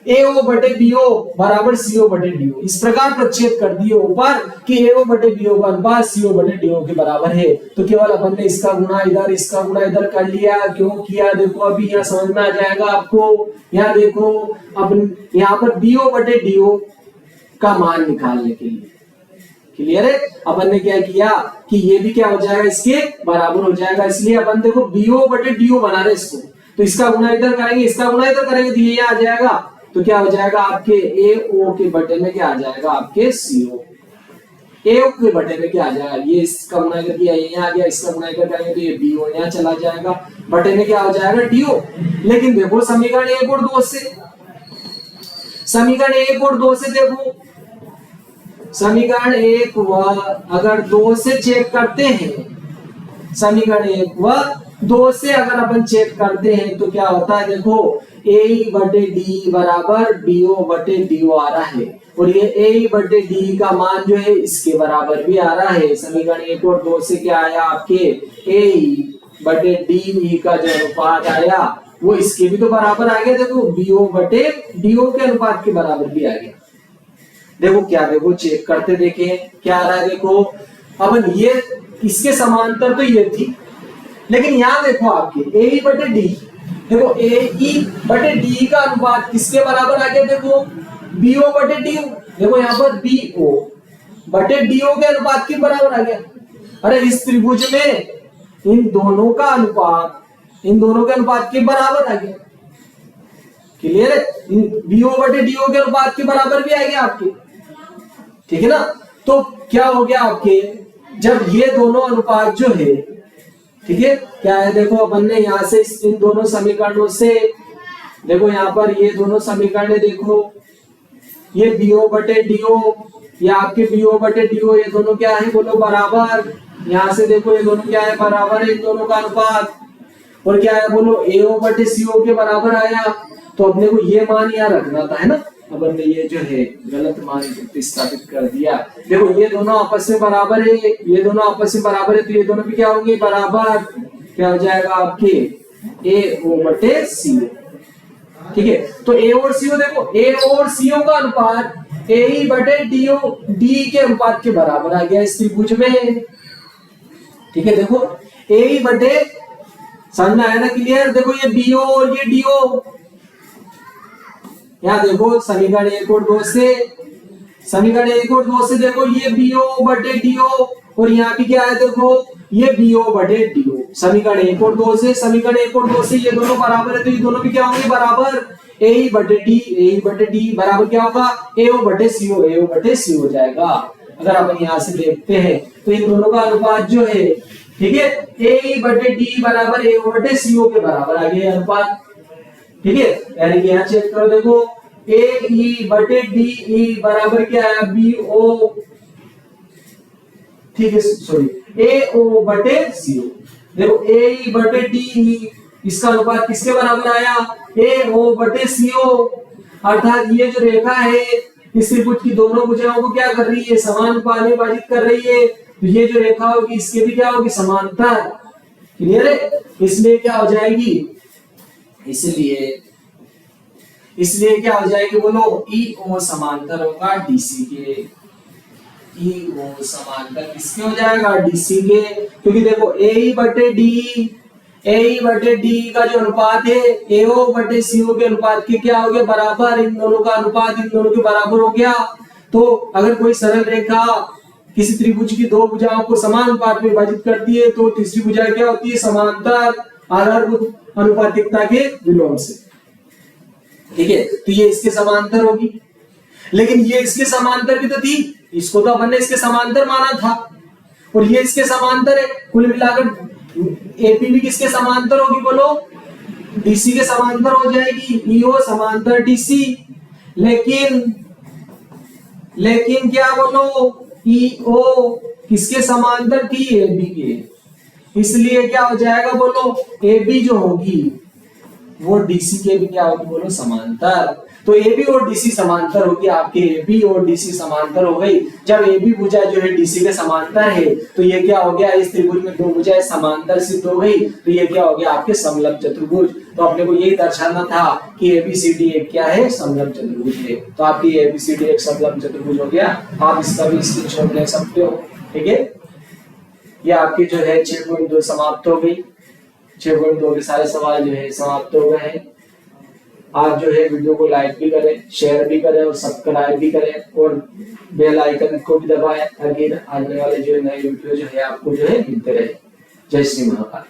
एओ बटे बीओ बराबर सीओ बटे डीओ, इस प्रकार प्रतिच्छेद कर दिए ऊपर कि एओ बटे बीओ का अनुपात सीओ बटे डीओ के बराबर है। तो केवल अपन ने इसका गुणा इधर, इसका गुणा इधर कर लिया। क्यों किया देखो अभी यहाँ समझ में आ जाएगा आपको। यहाँ देखो अब यहाँ पर बीओ बटे डीओ का मान निकालने के लिए, क्लियर है, अपन ने क्या किया कि ये भी क्या हो जाएगा, इसके बराबर हो जाएगा। इसलिए अपन देखो बीओ बटे डीओ बना रहे इसको, तो इसका गुणा इधर करेंगे, इसका गुणा इधर करेंगे, तो ये आ जाएगा। तो क्या हो जाएगा आपके एओ के बटे में क्या आ जाएगा, आपके सीओ। एओ के बटे में क्या आ जाएगा, ये इसका गुणा इधर किया, ये यहाँ आ गया, इसका गुणा इधर करेंगे तो ये बीओ यहाँ चला जाएगा, बटे में क्या हो जाएगा, डीओ। लेकिन देखो समीकरण 1 और 2 से, समीकरण 1 और 2 से देखो, समीकरण 1 व अगर 2 से चेक करते हैं, समीकरण 1 व 2 से अगर अपन चेक करते हैं तो क्या होता है, देखो ए बटे डी बराबर बीओ बटे डीओ आ रहा है, और ये ए बटे डी का मान जो है इसके बराबर भी आ रहा है। समीकरण 1 और 2 से क्या आया आपके, ए बटे डी का जो अनुपात आया वो इसके भी तो बराबर आ गया। देखो बीओ बटे डीओ के अनुपात के बराबर भी आ गया। देखो क्या, देखो चेक करते देखें क्या आ रहा है। देखो अब ये इसके समांतर तो ये थी, लेकिन यहाँ देखो आपके ए बटे डी, देखो ए ई बटे डी का अनुपात किसके बराबर आ गया, देखो बीओ बटे डीओ। देखो यहाँ पर बीओ बटे डीओ के अनुपात के बराबर आ गया। अरे इस त्रिभुज में इन दोनों के अनुपात के बराबर आ गया। क्लियर है? बीओ बटे डीओ के अनुपात के बराबर भी आ गया आपके, ठीक है ना। तो क्या हो गया आपके, जब ये दोनों अनुपात जो है, ठीक है, क्या है देखो अपन ने यहां से इन दोनों समीकरणों से देखो, यहां पर ये दोनों समीकरण देखो, ये बीओ बटे डीओ, ये आपके बीओ बटे डीओ, ये दोनों क्या है बोलो बराबर। यहां से देखो ये दोनों क्या है बराबर है, इन दोनों का अनुपात। और क्या है बोलो एओ बटे सीओ के बराबर आया। तो अपने को ये मान यहाँ रखना था, है ना। अपन ने ये जो है गलत मान स्थापित कर दिया। देखो ये दोनों आपस में बराबर है, ये दोनों आपस में बराबर है, तो ये दोनों भी क्या होंगे बराबर। क्या हो जाएगा आपके एओ बटे सीओ, ठीक है। तो ए और सीओ देखो, ए और सीओ का अनुपात ए बटे डीओ डी के अनुपात के बराबर आ गया इस त्रिभुज में, ठीक है। देखो ए बटे, समझ में आया ना, क्लियर। देखो ये बीओ और ये डीओ, यहाँ देखो समीकरण 1 और 2 से, समीकरण 1 और 2 से देखो ये बीओ बटे डीओ, और यहाँ भी क्या है देखो ये बीओ बटे डीओ। समीकरण 1 और 2 से, समीकरण 1 और 2 से ये दोनों बराबर है, तो ये दोनों भी क्या होंगे बराबर। ए बटे डी बराबर क्या होगा एओ बटे सी हो जाएगा। अगर अपन यहाँ से देखते हैं तो इन दोनों का अनुपात जो है, ठीक है, ए बटे डी बराबर एओ बटे सीओ के बराबर आ गया अनुपात, ठीक है। यानी कि यहाँ चेक करो देखो ए ई बटे डी ई बराबर क्या है बी ओ, ठीक है, सॉरी ए ओ बटे सी ओ। देखो ए ई बटे डी ई, इसका अनुपात किसके बराबर आया ए ओ बटे सी ओ। अर्थात ये जो रेखा है इस त्रिभुज की दोनों भुजाओं को क्या कर रही है समानुपाती विभाजित कर रही है। तो ये जो रेखा होगी इसके भी क्या होगी समांतर, क्लियर है। इसलिए क्या हो जाएगी, इसलिए क्या हो जाएगी बोलो ई ओ समांतर होगा डीसी के, ई ओ समांतर किसके हो जाएगा डीसी के। क्योंकि देखो ए बटे डी का जो अनुपात है एओ बटे सीओ के अनुपात के क्या हो गया बराबर। इन दोनों का अनुपात इन दोनों के बराबर हो गया। तो अगर कोई सरल रेखा किसी त्रिभुज की दो भुजाओं को समान अनुपात में विभाजित करती है तो तीसरी भुजा क्या होती है समांतर, आधारभूत अनुपातिकता के विलोम से, ठीक है। तो ये इसके समांतर होगी, लेकिन ये इसके समांतर भी तो थी, इसको तो अपन ने इसके समांतर माना था, और ये इसके समांतर है। कुल मिलाकर एपी भी किसके समांतर होगी बोलो डीसी के समांतर हो जाएगी, ईओ समांतर डीसी। लेकिन क्या बोलो ईओ किसके समांतर थी एबी के, इसलिए क्या हो जाएगा बोलो एबी जो होगी वो डीसी के भी क्या होगी बोलो समांतर। तो एबी और डीसी समांतर होगी, आपके एबी और डीसी समांतर हो गई। जब एबी भुजा जो है डीसी के समांतर है तो ये क्या हो गया इस त्रिभुज में दो भुजाएं समांतर सिद्ध हो गई, तो ये क्या हो गया आपके समलंब चतुर्भुज। तो अपने को यही दर्शाना था कि एबीसीडी एक क्या है समलंब चतुर्भुज है। तो आपकी एबीसीडी एक समलंब चतुर्भुज हो गया। आप इसका भी स्क्रीनशॉट ले सकते हो, ठीक है। ये आपकी जो है 6.2 समाप्त हो गई। 6.2 के सारे सवाल जो है समाप्त हो गए हैं। आप जो है वीडियो को लाइक भी करें, शेयर भी करें और सब्सक्राइब भी करें और बेल आइकन को भी दबाएं ताकि आने वाले जो नए वीडियो जो है आपको जो है मिलते रहे। जय श्री महाकाल।